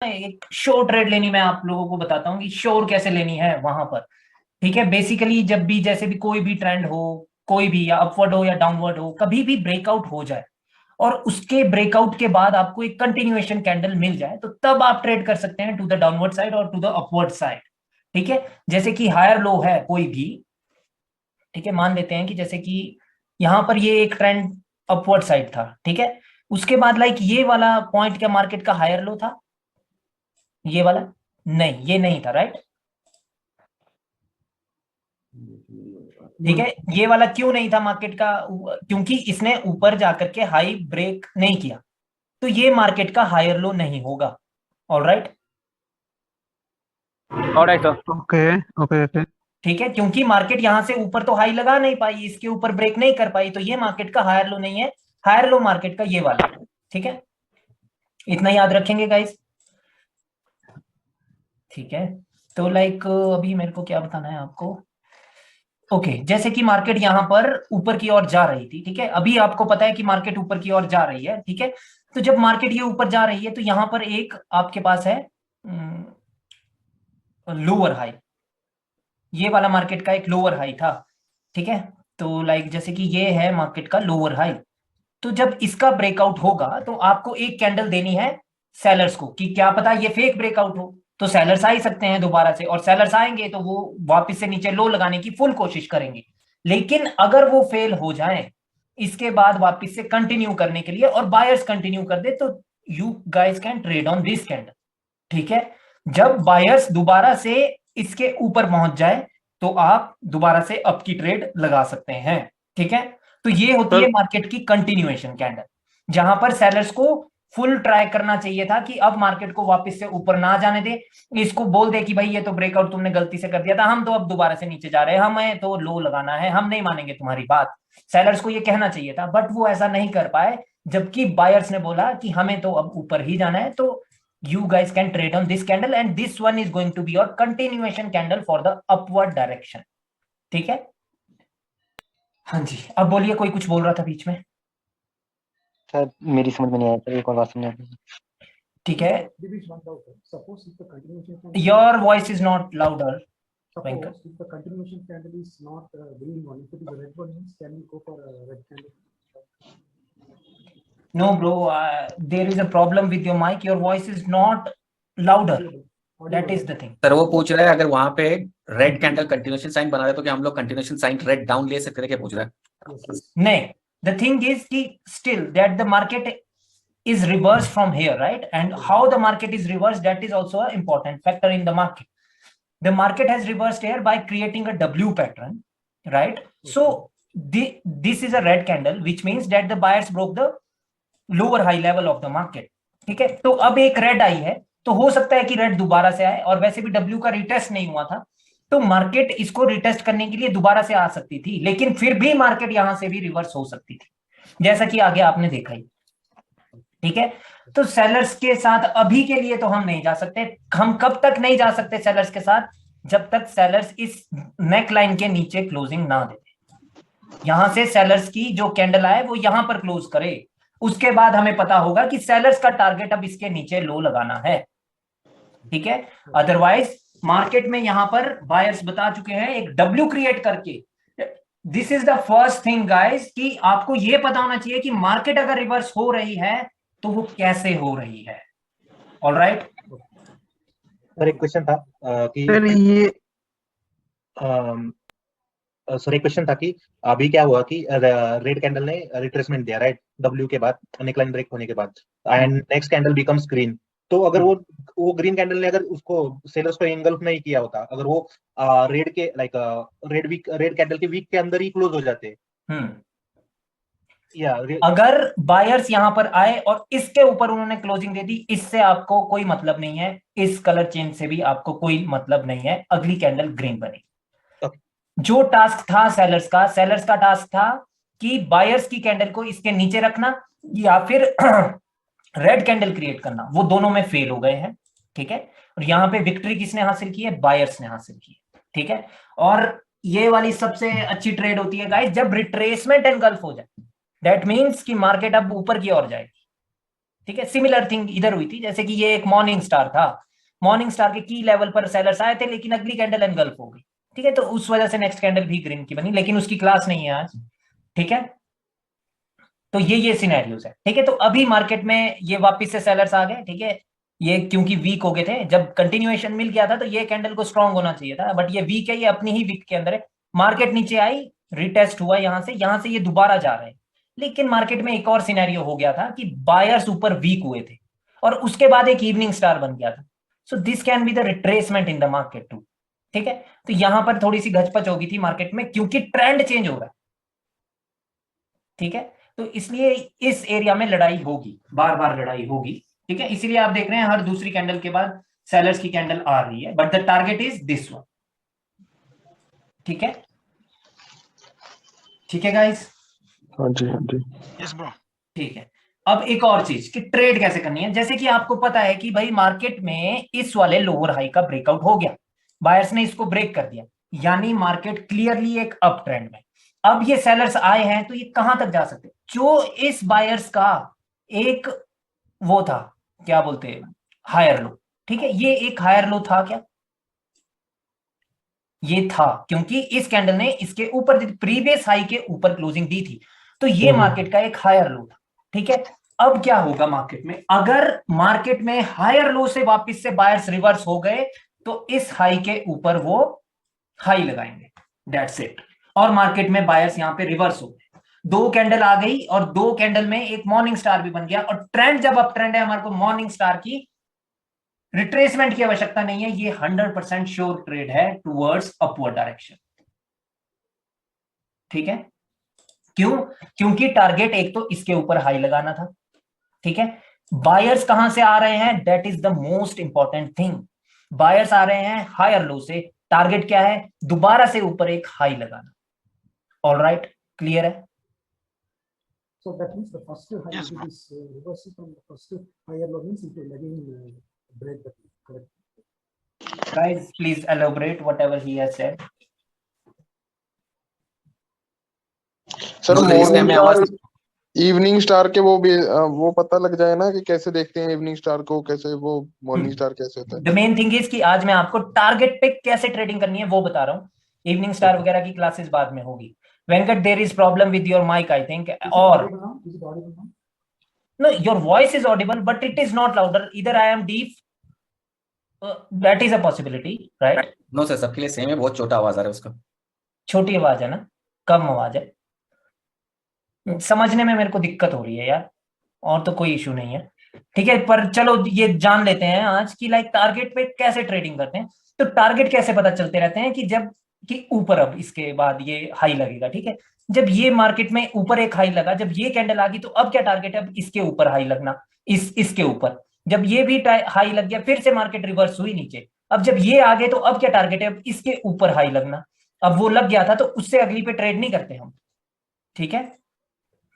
एक शोर ट्रेड लेनी, मैं आप लोगों को बताता हूँ कि शोर कैसे लेनी है वहां पर। ठीक है, बेसिकली जब भी जैसे भी कोई भी ट्रेंड हो, कोई भी, या अपवर्ड हो या डाउनवर्ड हो, कभी भी ब्रेकआउट हो जाए और उसके ब्रेकआउट के बाद आपको एक कंटिन्यूएशन कैंडल मिल जाए, तो तब आप ट्रेड कर सकते हैं टू द डाउनवर्ड साइड और टू द अपवर्ड साइड। ठीक है, जैसे कि हायर लो है कोई भी, ठीक है, मान लेते हैं कि जैसे कि यहां पर ये एक ट्रेंड अपवर्ड साइड था, ठीक है, उसके बाद लाइक ये वाला पॉइंट क्या मार्केट का हायर लो था? ये वाला नहीं, ये नहीं था, राइट? ठीक है, ये वाला क्यों नहीं था मार्केट का? क्योंकि इसने ऊपर जाकर के हाई ब्रेक नहीं किया, तो ये मार्केट का हायर लो नहीं होगा। Alright, alright sir. Okay okay okay. ठीक है, क्योंकि मार्केट यहां से ऊपर तो हाई लगा नहीं पाई, इसके ऊपर ब्रेक नहीं कर पाई, तो ये मार्केट का हायर लो नहीं है। हायर लो मार्केट का ये वाला है। ठीक है, इतना याद रखेंगे गाइस। ठीक है, तो लाइक अभी मेरे को क्या बताना है आपको? ओके, जैसे कि मार्केट यहां पर ऊपर की ओर जा रही थी, ठीक है, अभी आपको पता है कि मार्केट ऊपर की ओर जा रही है, ठीक है। तो जब मार्केट ये ऊपर जा रही है तो यहां पर एक आपके पास है लोअर हाई, ये वाला मार्केट का एक लोअर हाई था। ठीक है, तो लाइक जैसे कि ये है मार्केट का लोअर हाई, तो जब इसका ब्रेकआउट होगा तो आपको एक कैंडल देनी है सेलर्स को, कि क्या पता ये फेक ब्रेकआउट हो, तो सेलर्स आ ही सकते हैं दोबारा से, और सेलर्स आएंगे तो वो वापस से नीचे लो लगाने की फुल कोशिश करेंगे। लेकिन अगर वो फेल हो जाए इसके बाद वापस से कंटिन्यू करने के लिए, और बायर्स कंटिन्यू कर दे, तो you guys can trade on this candle. ठीक है, जब बायर्स दोबारा से इसके ऊपर पहुंच जाए तो आप दोबारा से अप की ट्रेड लगा सकते हैं। ठीक है, तो ये होती है सर मार्केट की कंटिन्यूएशन कैंडल, जहां पर सेलर्स को फुल ट्राई करना चाहिए था कि अब मार्केट को वापस से ऊपर ना जाने दे, इसको बोल दे कि भाई ये तो ब्रेकआउट तुमने गलती से कर दिया था, हम तो अब दोबारा से नीचे जा रहे हैं, हमें तो लो लगाना है, हम नहीं मानेंगे तुम्हारी बात। सेलर्स को ये कहना चाहिए था, बट वो ऐसा नहीं कर पाए, जबकि बायर्स ने बोला कि हमें तो अब ऊपर ही जाना है। तो you guys can trade on this candle and this one is going to be your continuation candle for the upward direction। ठीक है, हाँ जी, अब बोलिए, कोई कुछ बोल रहा था बीच में? सर मेरी समझ में नहीं आया सर, एक और बात समझा दीजिए। ठीक है, your voice is not louder। Suppose if the continuation candle is not green one, if it is a red one, means can we go for a red candle? No bro, there is a problem with your mic, your voice is not louder, that is the thing। Sir वो पूछ रहा है अगर वहां पे red candle continuation sign बना रहे तो क्या हम लोग कंटिन्यूएशन साइन रेड डाउन ले सकते हैं, क्या पूछ रहा है? नहीं, the thing is कि still that the market is reversed from here, right? And how the market is reversed, that is also an important factor in the market. The market has reversed here by creating a W pattern, right? So this is a red candle, which means that the buyers broke the lower high level of the market। ठीक है, तो अब एक red आई है, तो हो सकता है कि रेड दोबारा से आए, और वैसे भी W का रिटेस्ट नहीं हुआ था, तो मार्केट इसको रिटेस्ट करने के लिए दोबारा से आ सकती थी, लेकिन फिर भी मार्केट यहां से भी रिवर्स हो सकती थी, जैसा कि आगे आपने देखा ही। ठीक है, तो सेलर्स के साथ अभी के लिए तो हम नहीं जा सकते। हम कब तक नहीं जा सकते सेलर्स के साथ? जब तक सेलर्स इस नेक लाइन के नीचे क्लोजिंग ना दे, यहां से सेलर्स की जो कैंडल आए वो यहां पर क्लोज करे, उसके बाद हमें पता होगा कि सेलर्स का टारगेट अब इसके नीचे लो लगाना है। ठीक है, अदरवाइज मार्केट में यहां पर बायर्स बता चुके हैं एक डब्ल्यू क्रिएट करके। This is the first thing guys, कि आपको यह पता होना चाहिए कि मार्केट अगर रिवर्स हो रही है तो वो कैसे हो रही है। ऑलराइट, सर एक क्वेश्चन था कि सर ये सर एक क्वेश्चन था कि अभी क्या हुआ कि रेड कैंडल ने रिट्रेसमेंट दिया राइट डब्ल्यू के बाद, नेकलाइन ब्रेक होने के बाद, and next candle becomes green. तो अगर वो ग्रीन कैंडल ने अगर उसको सेलर्स को एंगल्फ नहीं किया होता, अगर वो रेड के लाइक रेड कैंडल के वीक के अंदर ही क्लोज हो जाते, या अगर बायर्स यहां पर आए और इसके ऊपर उन्होंने क्लोजिंग दे दी, इससे आपको कोई मतलब नहीं है, इस कलर चेंज से भी आपको कोई मतलब नहीं है, अगली कैंडल ग्रीन बनेगी। जो टास्क था सेलर्स का टास्क था कि बायर्स की कैंडल को इसके नीचे रखना या फिर रेड कैंडल क्रिएट करना, वो दोनों में फेल हो गए हैं। ठीक है, और यहां पे विक्ट्री किसने हासिल की है? बायर्स ने हासिल की है। ठीक है, और ये वाली सबसे अच्छी ट्रेड होती है गाइस जब रिट्रेसमेंट एनगल्फ हो जाए, दैट मींस कि मार्केट अब ऊपर की ओर जाएगी। ठीक है, सिमिलर थिंग इधर हुई थी, जैसे कि ये एक मॉर्निंग स्टार था, मॉर्निंग स्टार के की लेवल पर सेलर्स आए थे, लेकिन अगली कैंडल एनगल्फ हो गई, ठीक है, तो उस वजह से नेक्स्ट कैंडल भी ग्रीन की बनी, लेकिन उसकी क्लास नहीं है आज, ठीक है। तो ये सिनेरियोज है, ठीक है। तो अभी मार्केट में ये वापस से सेलर्स आ गए, ठीक है, ये क्योंकि वीक हो गए थे, जब कंटिन्यूएशन मिल गया था तो ये कैंडल को स्ट्रांग होना चाहिए था, बट ये वीक है, ये अपनी ही वीक के अंदर है। मार्केट नीचे आई, रिटेस्ट हुआ यहाँ से ये दोबारा जा रहे हैं, लेकिन मार्केट में एक और सिनेरियो हो गया था कि बायर्स ऊपर वीक हुए थे और उसके बाद एक इवनिंग स्टार बन गया था। So this can be the retracement in the market too, ठीक है। तो यहां पर थोड़ी सी घचपच हो गई थी मार्केट में, क्योंकि ट्रेंड चेंज हो रहा है, ठीक है। तो इसलिए इस एरिया में लड़ाई होगी, बार बार लड़ाई होगी, ठीक है। इसीलिए आप देख रहे हैं हर दूसरी कैंडल के बाद सेलर्स की कैंडल आ रही है, but the target is this one, ठीक है, ठीक है गाइस। हाँ जी, हाँ जी। Yes bro. ठीक है, अब एक और चीज कि ट्रेड कैसे करनी है। जैसे कि आपको पता है कि भाई मार्केट में इस वाले लोअर हाई का ब्रेकआउट हो गया, बायर्स ने इसको ब्रेक कर दिया, यानी मार्केट क्लियरली एक अप ट्रेंड में। अब ये सेलर्स आए हैं तो ये कहां तक जा सकते, जो इस बायर्स का एक वो था, क्या बोलते हैं, हायर लो, ठीक है। ये एक हायर लो था क्या, ये था, क्योंकि इस कैंडल ने इसके ऊपर प्रीवियस हाई के ऊपर क्लोजिंग दी थी, तो ये मार्केट का एक हायर लो था, ठीक है। अब क्या होगा मार्केट में, अगर मार्केट में हायर लो से वापस से बायर्स रिवर्स हो गए तो इस हाई के ऊपर वो हाई लगाएंगे, दैट्स इट। और मार्केट में बायर्स यहां पे रिवर्स हो गए, दो कैंडल आ गई और दो कैंडल में एक मॉर्निंग स्टार भी बन गया, और ट्रेंड जब अप ट्रेंड है हमारे को मॉर्निंग स्टार की रिट्रेसमेंट की आवश्यकता नहीं है, ये 100% श्योर ट्रेड है टुवर्ड्स अपवर्ड डायरेक्शन, ठीक है। क्यों, क्योंकि टारगेट एक तो इसके ऊपर हाई लगाना था, ठीक है। बायर्स कहां से आ रहे हैं, that is the most important thing. Buyers आ रहे हैं हायर लो से, टारगेट क्या है, दोबारा से ऊपर एक हाई लगाना। ऑलराइट, क्लियर है। So that means the first high, Yes, if it ma'am. is reversing from the first higher low, means it will again break the peak, correct? Guys, please elaborate whatever he has said. Sir No, तो इसलिए morning हमें star, आवाज evening star के वो पता लग जाए ना कि कैसे देखते हैं इवनिंग स्टार को, कैसे वो मॉर्निंग स्टार कैसे होता है। द मेन थिंग इज कि आज मैं आपको टारगेट पे कैसे ट्रेडिंग करनी है वो बता रहा हूँ, इवनिंग स्टार वगैरह की क्लासेस बाद में होगी। Venkat, there is problem with your mic I think, Is it और audible now? Is it audible now? no, your voice is audible but it is not louder, either I am deaf, that is a possibility, right? No sir, सबके लिए same है, बहुत छोटा आवाज आ रहा है उसका। छोटी आवाज है ना, कम आवाज है, समझने में मेरे को दिक्कत हो रही है यार, और तो कोई इशू नहीं है, ठीक है। पर चलो ये जान लेते हैं आज की लाइक टारगेट पे कैसे ट्रेडिंग करते हैं। तो टारगेट कैसे पता चलते रहते हैं कि जब कि ऊपर अब इसके बाद ये हाई लगेगा, ठीक है। जब ये मार्केट में ऊपर एक हाई लगा, जब ये कैंडल आ गई, तो अब क्या टारगेट है, अब इसके ऊपर हाई लगना, इसके ऊपर। जब ये भी हाई लग गया, फिर से मार्केट रिवर्स हुई नीचे, अब जब ये आ गए तो अब क्या टारगेट है, अब इसके ऊपर हाई लगना। अब वो लग गया था तो उससे अगली पे ट्रेड नहीं करते हम, ठीक है।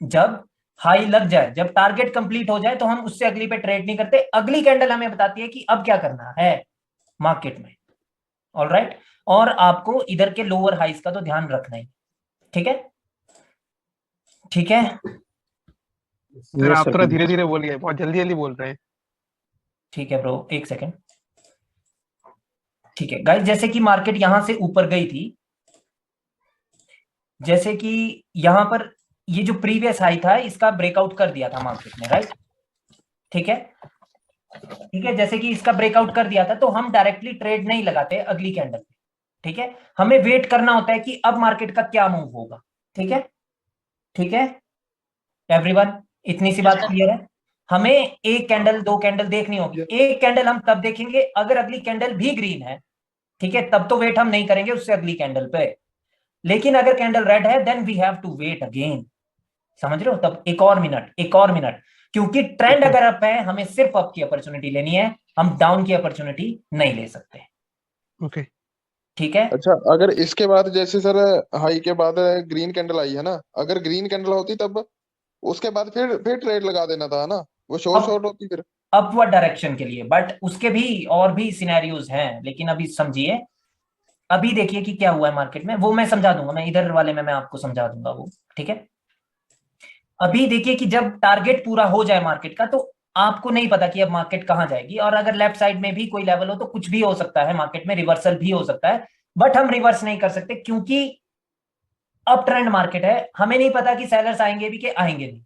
जब हाई लग जाए, जब टारगेट कंप्लीट हो जाए तो हम उससे अगली पे ट्रेड नहीं करते, अगली कैंडल हमें बताती है कि अब क्या करना है मार्केट में। ऑलराइट, और आपको इधर के लोअर हाइज का तो ध्यान रखना ही, ठीक है, ठीक है। सर आप थोड़ा धीरे धीरे बोलिए, बहुत जल्दी जल्दी बोल रहे हैं। ठीक है ब्रो, एक सेकेंड, ठीक है गाइस। जैसे कि मार्केट यहां से ऊपर गई थी, जैसे कि यहां पर ये जो प्रीवियस हाई था इसका ब्रेकआउट कर दिया था मार्केट ने, राइट, ठीक है, ठीक है। जैसे कि इसका ब्रेकआउट कर दिया था तो हम डायरेक्टली ट्रेड नहीं लगाते अगली कैंडल पे, ठीक है। हमें वेट करना होता है कि अब मार्केट का क्या मूव होगा, ठीक है, ठीक है एवरीवन, इतनी सी बात क्लियर है। हमें एक कैंडल दो कैंडल देखनी होगी, एक कैंडल हम तब देखेंगे अगर अगली कैंडल भी ग्रीन है, ठीक है, तब तो वेट हम नहीं करेंगे उससे अगली कैंडल पे। लेकिन अगर कैंडल रेड है then we have to wait again, समझ रहे हो, तब एक और मिनट, एक और मिनट, क्योंकि ट्रेंड अगर अप है हमें सिर्फ अप की अपॉर्चुनिटी लेनी है, हम डाउन की अपॉर्चुनिटी नहीं ले सकते, ओके, ठीक है। अच्छा, अगर इसके बाद जैसे सर हाई के बाद ग्रीन कैंडल आई है ना, अगर ग्रीन कैंडल होती तब उसके बाद फिर ट्रेड लगा देना था ना, वो शॉर्ट शॉर्ट होती फिर अपवर्ड डायरेक्शन के लिए, बट उसके भी और भी सिनेरियोज हैं, लेकिन अभी समझिए, अभी देखिए कि क्या हुआ है मार्केट में, वो मैं समझा दूंगा, मैं इधर वाले में मैं आपको समझा दूंगा वो, ठीक है। अभी देखिए कि जब टारगेट पूरा हो जाए मार्केट का तो आपको नहीं पता कि अब मार्केट कहाँ जाएगी, और अगर लेफ्ट साइड में भी कोई लेवल हो तो कुछ भी हो सकता है, मार्केट में रिवर्सल भी हो सकता है, बट हम रिवर्स नहीं कर सकते क्योंकि अप ट्रेंड मार्केट है, हमें नहीं पता कि सेलर्स आएंगे भी कि आएंगे नहीं।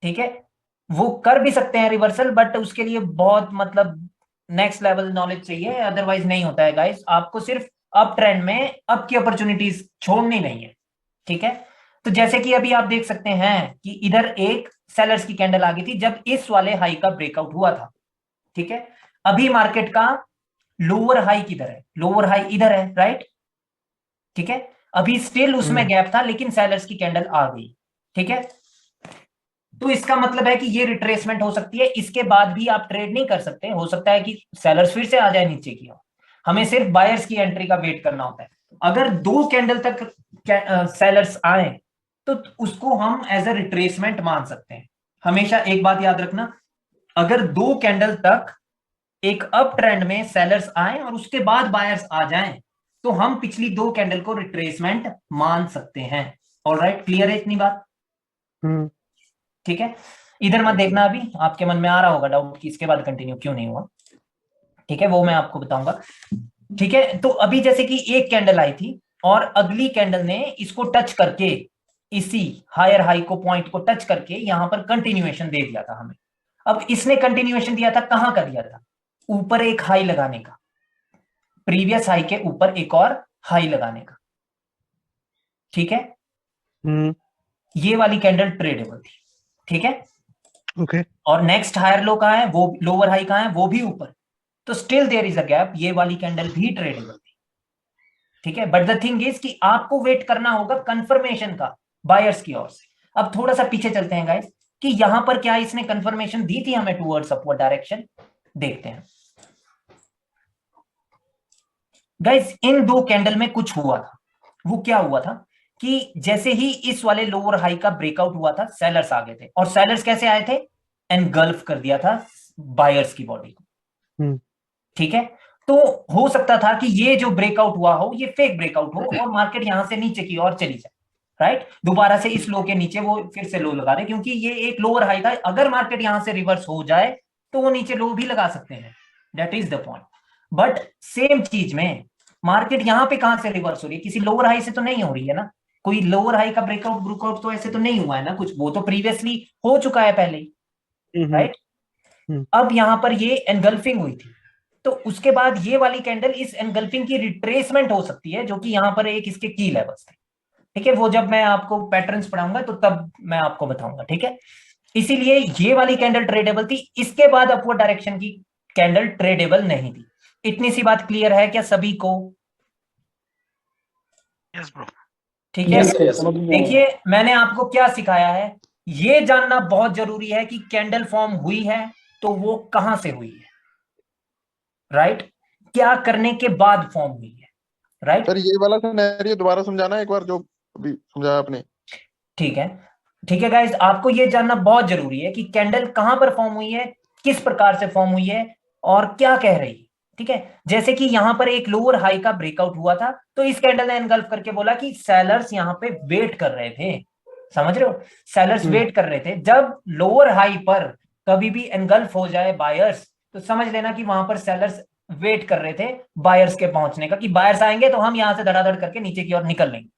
ठीक है, वो कर भी सकते हैं रिवर्सल, बट उसके लिए बहुत मतलब नेक्स्ट लेवल नॉलेज चाहिए, अदरवाइज नहीं होता है गाइस। आपको सिर्फ अप ट्रेंड में अप की अपॉर्चुनिटीज छोड़नी नहीं है। ठीक है, तो जैसे कि अभी आप देख सकते हैं कि इधर एक सेलर्स की कैंडल आ गई थी जब इस वाले हाई का ब्रेकआउट हुआ था। ठीक है, अभी मार्केट का लोअर हाई किधर है, लोअर हाई इधर है, राइट। ठीक है, अभी स्टिल उसमें गैप था लेकिन सेलर्स की कैंडल आ गई। ठीक है, तो इसका मतलब है कि ये रिट्रेसमेंट हो सकती है, इसके बाद भी आप ट्रेड नहीं कर सकते, हो सकता है कि सेलर्स फिर से आ जाए नीचे की ओर, हमें सिर्फ बायर्स की एंट्री का वेट करना होता है। अगर 2 कैंडल तक सेलर्स आए तो उसको हम एज अ रिट्रेसमेंट मान सकते हैं। हमेशा एक बात याद रखना, अगर 2 कैंडल तक एक अप ट्रेंड में सेलर्स आए और उसके बाद बायर्स आ जाएं तो हम पिछली 2 कैंडल को रिट्रेसमेंट मान सकते हैं। ऑलराइट, क्लियर है इतनी बात? ठीक है, इधर मत देखना, अभी आपके मन में आ रहा होगा डाउट कि इसके बाद कंटिन्यू क्यों नहीं हुआ। ठीक है, वो मैं आपको बताऊंगा। ठीक है, तो अभी जैसे कि एक कैंडल आई थी और अगली कैंडल ने इसको टच करके, इसी हायर हाई को पॉइंट को टच करके यहां पर कंटिन्यूएशन दे दिया था हमें। अब इसने कंटिन्यूएशन दिया था, कहां का दिया था? ऊपर एक हाई लगाने का, प्रीवियस हाई के ऊपर एक और हाई लगाने का। ठीक है, ये वाली कैंडल ट्रेडेबल थी। ठीक है, ओके और नेक्स्ट हायर लो कहां है, वो लोअर हाई कहां है, वो भी ऊपर, तो still there is a gap, ये वाली कैंडल भी ट्रेडेबल थी। ठीक है, बट द थिंग इज कि आपको वेट करना होगा कंफर्मेशन का बायर्स की ओर से। अब थोड़ा सा पीछे चलते हैं गाइस कि यहां पर क्या इसने कंफर्मेशन दी थी हमें टुवर्ड्स अपवर्ड डायरेक्शन, देखते हैं गाइस। इन 2 कैंडल में कुछ हुआ था, वो क्या हुआ था कि जैसे ही इस वाले लोअर हाई का ब्रेकआउट हुआ था सेलर्स आ गए थे, और सेलर्स कैसे आए थे? एनगल्फ कर दिया था बायर्स की बॉडी को। ठीक है, तो हो सकता था कि ये जो ब्रेकआउट हुआ हो ये फेक ब्रेकआउट हो और मार्केट यहां से नीचे की ओर चली जाए, राइट। दोबारा से इस लो के नीचे वो फिर से लो लगा रहे, क्योंकि ये एक लोअर हाई था, अगर मार्केट यहां से रिवर्स हो जाए तो वो नीचे लो भी लगा सकते हैं, that is the point. But same चीज में मार्केट यहां पे कहां से रिवर्स हो रही है? किसी लोअर हाई से तो नहीं हो रही है ना, कोई लोअर हाई का ब्रेकआउट ब्रेकआउट तो ऐसे तो नहीं हुआ है ना कुछ, वो तो प्रीवियसली हो चुका है पहले ही, राइट। अब यहां पर ये एनगल्फिंग हुई थी, तो उसके बाद ये वाली कैंडल इस एनगल्फिंग की रिट्रेसमेंट हो सकती है, जो कि यहां पर एक इसके की लेवल्स थे। ठीक है, वो जब मैं आपको पैटर्न्स पढ़ाऊंगा तो तब मैं आपको बताऊंगा। ठीक है, इसीलिए ये वाली कैंडल ट्रेडेबल थी, इसके बाद अपवर्ड डायरेक्शन की कैंडल ट्रेडेबल नहीं थी। इतनी सी बात क्लियर है क्या सभी को? यस ब्रो ठीक है, देखिए मैंने आपको क्या सिखाया है, ये जानना बहुत जरूरी है कि कैंडल फॉर्म हुई है तो वो कहां से हुई है, राइट, क्या करने के बाद फॉर्म हुई है, राइट। सर ये वाला सिनेरियो दोबारा समझाना एक बार, जो अभी समझाया आपने। ठीक है, ठीक है गाइस, आपको ये जानना बहुत जरूरी है कि कैंडल कहां पर फॉर्म हुई है, किस प्रकार से फॉर्म हुई है और क्या कह रही है। ठीक है, जैसे कि यहां पर एक लोअर हाई का ब्रेकआउट हुआ था तो इस कैंडल ने एनगल्फ करके बोला कि सेलर्स यहां पे वेट कर रहे थे, समझ रहे हो, सेलर्स वेट कर रहे थे। जब लोअर हाई पर कभी भी एनगल्फ हो जाए बायर्स, तो समझ लेना कि वहां पर सेलर्स वेट कर रहे थे बायर्स के पहुंचने का, कि बायर्स आएंगे तो हम यहां से धड़ाधड़ करके नीचे की ओर निकल लेंगे।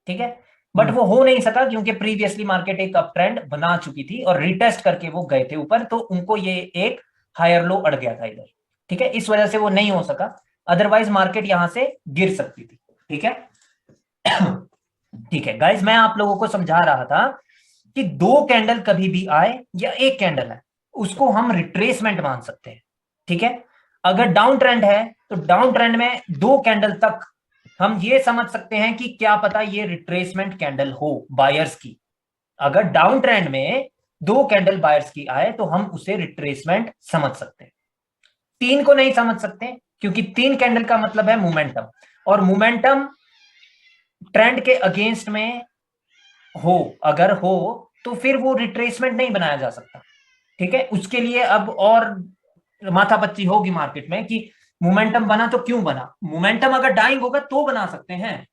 ठीक है, बट वो हो नहीं सका क्योंकि प्रीवियसली मार्केट एक अप ट्रेंड बना चुकी थी और रिटेस्ट करके वो गए थे ऊपर, तो उनको ये एक हायर लो अड़ गया था इधर। ठीक है, इस वजह से वो नहीं हो सका, अदरवाइज मार्केट यहां से गिर सकती थी। ठीक है, ठीक है गाइज, मैं आप लोगों को समझा रहा था कि 2 कैंडल कभी भी आए या एक कैंडल है उसको हम रिट्रेसमेंट मान सकते हैं। ठीक है, अगर डाउन ट्रेंड है तो डाउन ट्रेंड में 2 कैंडल तक हम ये समझ सकते हैं कि क्या पता ये रिट्रेसमेंट कैंडल हो बायर्स की। अगर डाउन ट्रेंड में 2 कैंडल बायर्स की आए तो हम उसे रिट्रेसमेंट समझ सकते हैं। 3 को नहीं समझ सकते क्योंकि 3 कैंडल का मतलब है मोमेंटम, और मोमेंटम ट्रेंड के अगेंस्ट में हो, अगर हो तो फिर वो रिट्रेसमेंट नहीं बनाया जा सकता। ठीक है, उसके लिए अब और माथापच्ची होगी मार्केट में कि मोमेंटम बना तो क्यों बना, मोमेंटम अगर डाइंग होगा तो बना सकते हैं,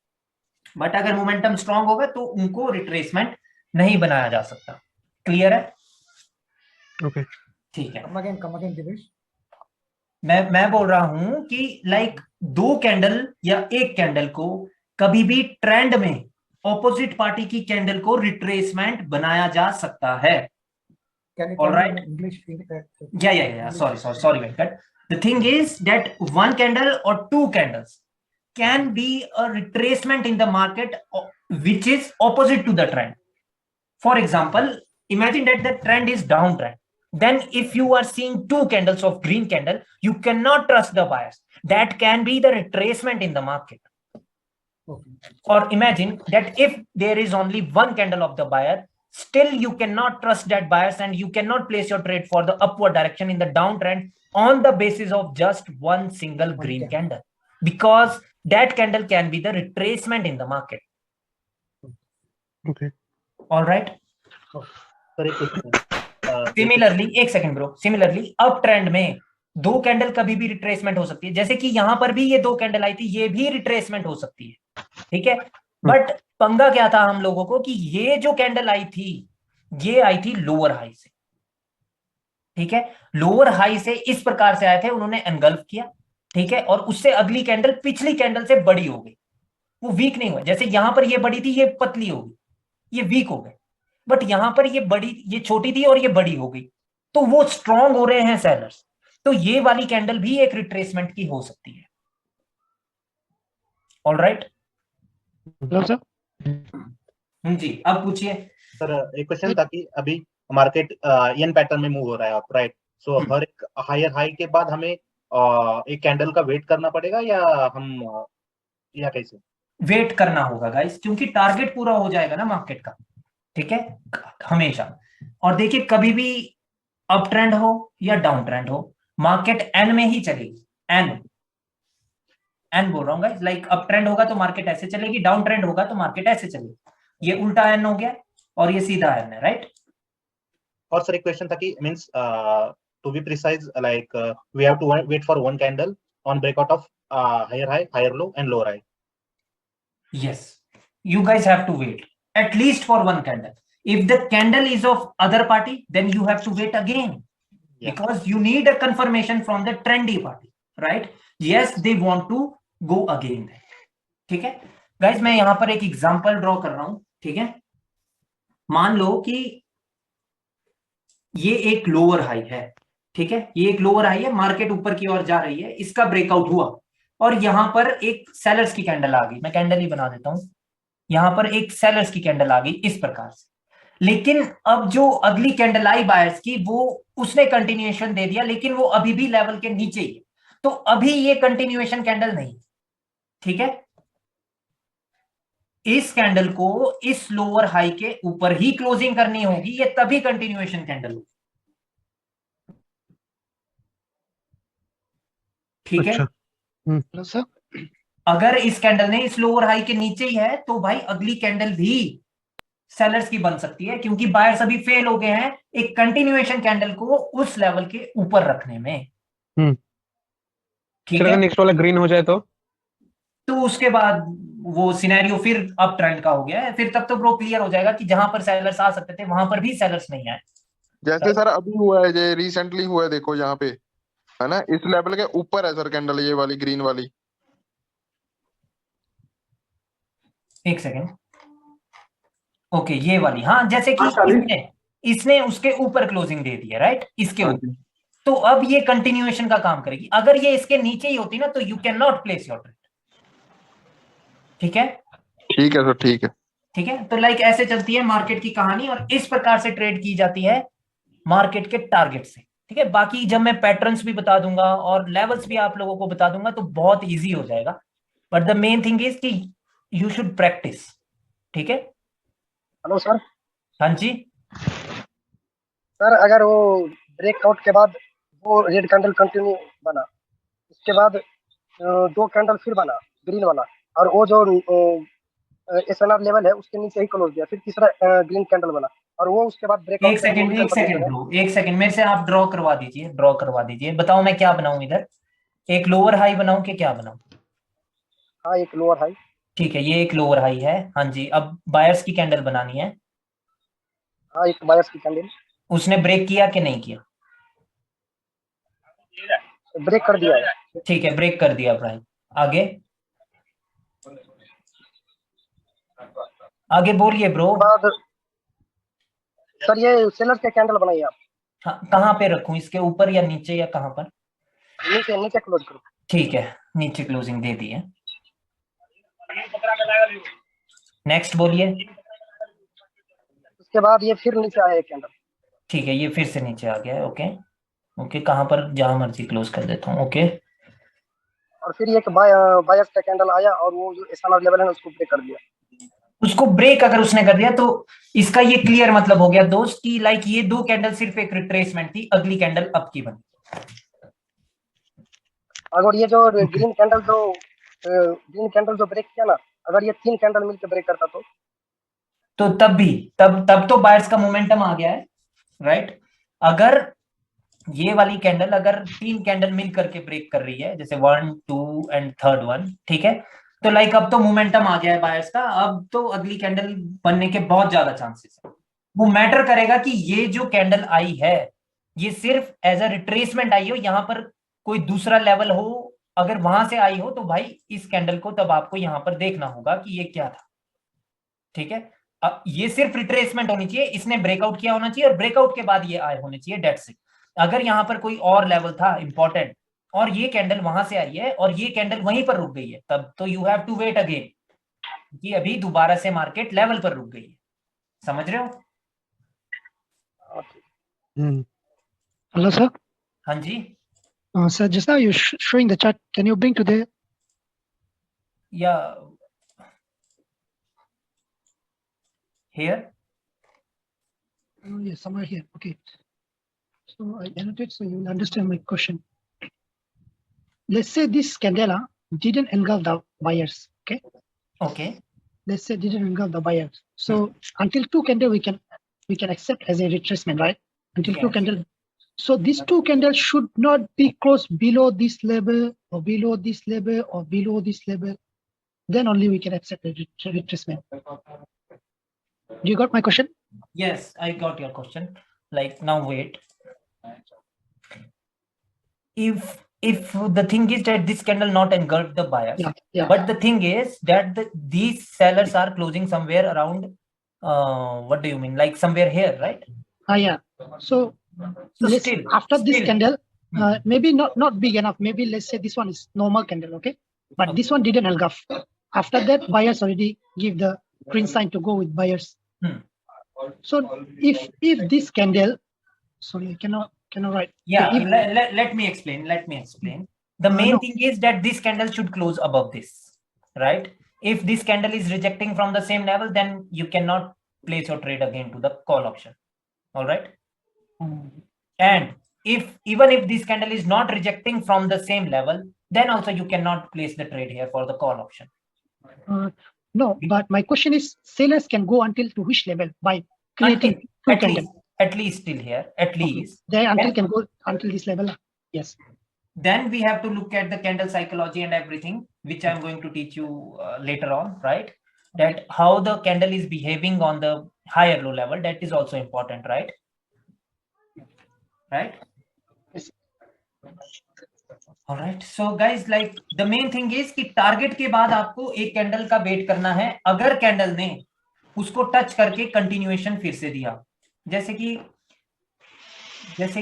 बट अगर मोमेंटम स्ट्रांग होगा तो उनको रिट्रेसमेंट नहीं बनाया जा सकता। क्लियर है? ओके ठीक है, come again, Dinesh. मैं बोल रहा हूं कि लाइक दो कैंडल या एक कैंडल को कभी भी ट्रेंड में ऑपोजिट पार्टी की कैंडल को रिट्रेसमेंट बनाया जा सकता है. All Can right. you English? Yeah. Sorry, Venkat. The thing is that one candle or two candles can be a retracement in the market which is opposite to the trend. For example, imagine that the trend is downtrend. Then if you are seeing two candles of green candle, you cannot trust the buyers. That can be the retracement in the market. Okay. Or imagine that if there is only one candle of the buyer, still you cannot trust that buyers and you cannot place your trade for the upward direction in the downtrend on the basis of just one single green candle, because that candle can be the retracement in the market. Okay. All right. Sir एक question similarly, एक second bro, similarly up trend में दो candle कभी भी retracement हो सकती है. जैसे कि यहां पर भी ये दो कैंडल आई थी, ये भी रिट्रेसमेंट हो सकती है. ठीक है, बट पंगा क्या था हम लोगों को कि ये जो कैंडल आई थी, ये आई थी लोअर हाई से. ठीक है, लोअर हाई से इस प्रकार से आए थे, उन्होंने एनगल्फ किया. ठीक है, और उससे अगली कैंडल पिछली कैंडल से बड़ी हो गई, वो वीक नहीं हुआ. जैसे यहां पर ये बड़ी थी, ये पतली हो गई, ये वीक हो गई. बट यहां पर ये बड़ी, ये छोटी थी और ये बड़ी हो गई, तो वो स्ट्रांग हो रहे हैं सेलर्स. तो ये वाली कैंडल भी एक रिट्रेसमेंट की हो सकती है. All right. Hello sir. जी, अब पूछिए. सर एक क्वेश्चन था कि अभी मार्केट एन पैटर्न में मूव हो रहा है आप, राइट? सो हर एक हायर हाई के बाद हमें एक कैंडल का वेट करना पड़ेगा या हम या कैसे? वेट करना होगा गाइस, क्योंकि टारगेट पूरा हो जाएगा ना मार्केट का. ठीक है, हमेशा. और देखिए, कभी भी अप ट्रेंड हो या डाउन ट्रेंड हो, मार्केट एन में ही चलेगी. एन बोल रहा हूँ गाइस, लाइक अप ट्रेंड होगा तो मार्केट ऐसे चलेगी, डाउन ट्रेंड होगा तो मार्केट ऐसे चलेगी. ये उल्टा एन हो गया और ये सीधा एन है, राइट? और सर एक क्वेश्चन था कि means to be precise, like we have to wait for one candle on breakout of higher high, higher low and lower high. Yes, you guys have to wait at least for one candle. If the candle is of other party, then you have to wait again, because you need a confirmation from the trendy party, right? Yes, they want to go again. ठीक है guys, मैं यहां पर एक example draw कर रहा हूं. ठीक है, मान लो कि ये एक लोअर हाई है. ठीक है, ये एक लोअर हाई है, मार्केट ऊपर की ओर जा रही है, इसका ब्रेकआउट हुआ और यहां पर एक सेलर्स की कैंडल आ गई. मैं कैंडल ही बना देता हूं. यहां पर एक सेलर्स की कैंडल आ गई इस प्रकार से. लेकिन अब जो अगली कैंडल आई बायर्स की, वो उसने कंटिन्यूएशन दे दिया, लेकिन वो अभी भी लेवल के नीचे ही है. तो अभी ये कंटिन्यूएशन कैंडल नहीं. ठीक है, इस कैंडल को इस लोअर हाई के ऊपर ही क्लोजिंग करनी होगी, ये तभी कंटिन्यूएशन कैंडल होगी. ठीक है, हेलो सर. अगर इस कैंडल ने इस लोअर हाई के नीचे ही है, तो भाई अगली कैंडल भी सेलर्स की बन सकती है, क्योंकि बायर्स अभी फेल हो गए हैं एक कंटिन्यूएशन कैंडल को उस लेवल के ऊपर रखने में. ठीक अगर है, नेक्स्ट वाला ग्रीन हो जाए तो उसके बाद वो सिनेरियो फिर अप ट्रेंड का हो गया है. फिर तब तो ब्रो क्लियर हो जाएगा कि जहां पर सेलर्स आ सकते थे वहां पर भी सेलर्स नहीं आए. जैसे सर अभी हुआ है, ये रिसेंटली हुआ है, देखो यहाँ पे है ना, इस लेवल के ऊपर है सर कैंडल, ये वाली ग्रीन वाली. एक सेकेंड. ओके, ये वाली, हाँ, जैसे कि इसने उसके ऊपर क्लोजिंग दे दी है, राइट? इसके ऊपर. तो अब ये कंटिन्यूएशन का काम करेगी. अगर ये इसके नीचे ही होती ना, तो you can not place your trade. ठीक है, ठीक है सर, ठीक है. ठीक है. तो लाइक ऐसे चलती है मार्केट की कहानी, और इस प्रकार से ट्रेड की जाती है मार्केट के टारगेट से. ठीक है, बाकी जब मैं पैटर्न्स भी बता दूंगा और लेवल्स भी आप लोगों को बता दूंगा तो बहुत इजी हो जाएगा. But the main thing is कि यू शुड प्रैक्टिस. ठीक है. Hello sir. हाँ जी सर, अगर वो ब्रेकआउट के बाद वो रेड कैंडल कंटिन्यू बना, उसके बाद दो कैंडल फिर बना ग्रीन वाला, और वो जो एसएलआर लेवल है उसके नीचे ही क्लोज दिया, फिर तीसरा ग्रीन कैंडल बना, और वो उसके बाद ब्रेकआउट. एक सेकंड ब्रो, एक सेकंड मेरे से आप ड्रॉ करवा दीजिए. बताओ मैं क्या बनाऊं इधर, एक लोअर हाई बनाऊं कि क्या बनाऊं? हाँ, एक लोअर हाई. ठीक है, ये एक लोअर हाई है. हाँ जी, अब बायर्स की कैंडल बनानी है. हाँ, एक बायर्स की कैंडल. उसने ब्रेक किया कि नहीं किया? ब्रेक कर दिया है। ठीक है, ब्रेक कर दिया भाई। आगे आगे बोलिए ब्रो। उसके बाद सर ये सेलर के कैंडल बनाइए आप। हाँ, कहाँ पे रखूं, इसके ऊपर या नीचे या कहाँ पर? नीचे नीचे क्लोज करो। ठीक है, नीचे क्लोजिंग दे दी है। नेक्स्ट बोलिए। उसके बाद ये फिर नीचे आया एक कैंडल। ठीक है, ये फिर से नीचे आ गया है। ओके ओके, कहाँ पर? जहां मर्जी क्लोज कर देता हूँ। ओके, और फिर एक बायर्स का कैंडल आया और वो जो एसएनआर लेवल है उसको ब्रेक कर दिया। उसको ब्रेक अगर उसने कर दिया तो इसका ये क्लियर मतलब हो गया दोस्त कि लाइक ये दो कैंडल सिर्फ एक रिट्रेसमेंट थी, अगली कैंडल अप की बनी। अगर ये जो ग्रीन कैंडल जो ब्रेक किया ना, अगर ये 3 कैंडल मिलकर ब्रेक करता तो तब तो बायर्स का मोमेंटम आ गया है, राइट? अगर ये वाली कैंडल अगर 3 कैंडल मिल करके ब्रेक कर रही है, जैसे 1 2 एंड थर्ड वन, ठीक है, तो लाइक अब तो मोमेंटम आ गया है बायर्स का, अब तो अगली कैंडल बनने के बहुत ज्यादा चांसेस है। वो मैटर करेगा कि ये जो कैंडल आई है ये सिर्फ एज अ रिट्रेसमेंट आई हो, यहां पर कोई दूसरा लेवल हो, अगर वहां से आई हो तो भाई इस कैंडल को तब आपको यहां पर देखना होगा कि ये क्या था। ठीक है, अब ये सिर्फ रिट्रेसमेंट होनी चाहिए, इसने ब्रेकआउट किया होना चाहिए और ब्रेकआउट के बाद ये आए होने चाहिए, डेट्स इट। अगर यहां पर कोई और लेवल था इंपॉर्टेंट और ये कैंडल वहां से आई है और ये कैंडल वहीं पर रुक गई है, तब तो you have to wait again कि अभी दोबारा से मार्केट लेवल पर रुक गई है। समझ रहे हो? Hello, sir. हाँ जी। Sir, just now you're showing the chart. Can you bring to the या here? oh, yeah, somewhere here. Okay. So I annotate so you will understand my question. Let's say this candle didn't engulf the buyers. Okay. Okay. Let's say didn't engulf the buyers. So until 2 candle we can accept as a retracement, right? Until 2 Yes. candle. So these 2 candles should not be closed below this level or below this level or below this level. Then only we can accept a retracement. Do you got my question? Yes, I got your question. Like now wait. If the thing is that this candle not engulfed the buyers, Yeah. but the thing is that these sellers are closing somewhere around, what do you mean? Like somewhere here, right? Yeah. So let's still, after this still. candle, maybe not big enough. Maybe let's say this one is normal candle, okay? But Okay. this one didn't engulf. After that, buyers already give the green sign to go with buyers. So if this candle, sorry, I cannot write. Yeah, Okay, let me explain. The main no. thing is that this candle should close above this, right? If this candle is rejecting from the same level, then you cannot place your trade again to the call option. All right. And even if this candle is not rejecting from the same level, then also you cannot place the trade here for the call option. No, but my question is, sellers can go until to which level by creating two candles? At least till here, at least. They until can go until this level. Yes. Then we have to look at the candle psychology and everything, which I'm going to teach you later on, right? That how the candle is behaving on the higher low level, that is also important, right? Right? Yes. All right. So guys, like the main thing is कि target के बाद आपको एक candle का wait करना है। अगर candle ने उसको टच करके कंटिन्यूएशन फिर से दिया, जैसे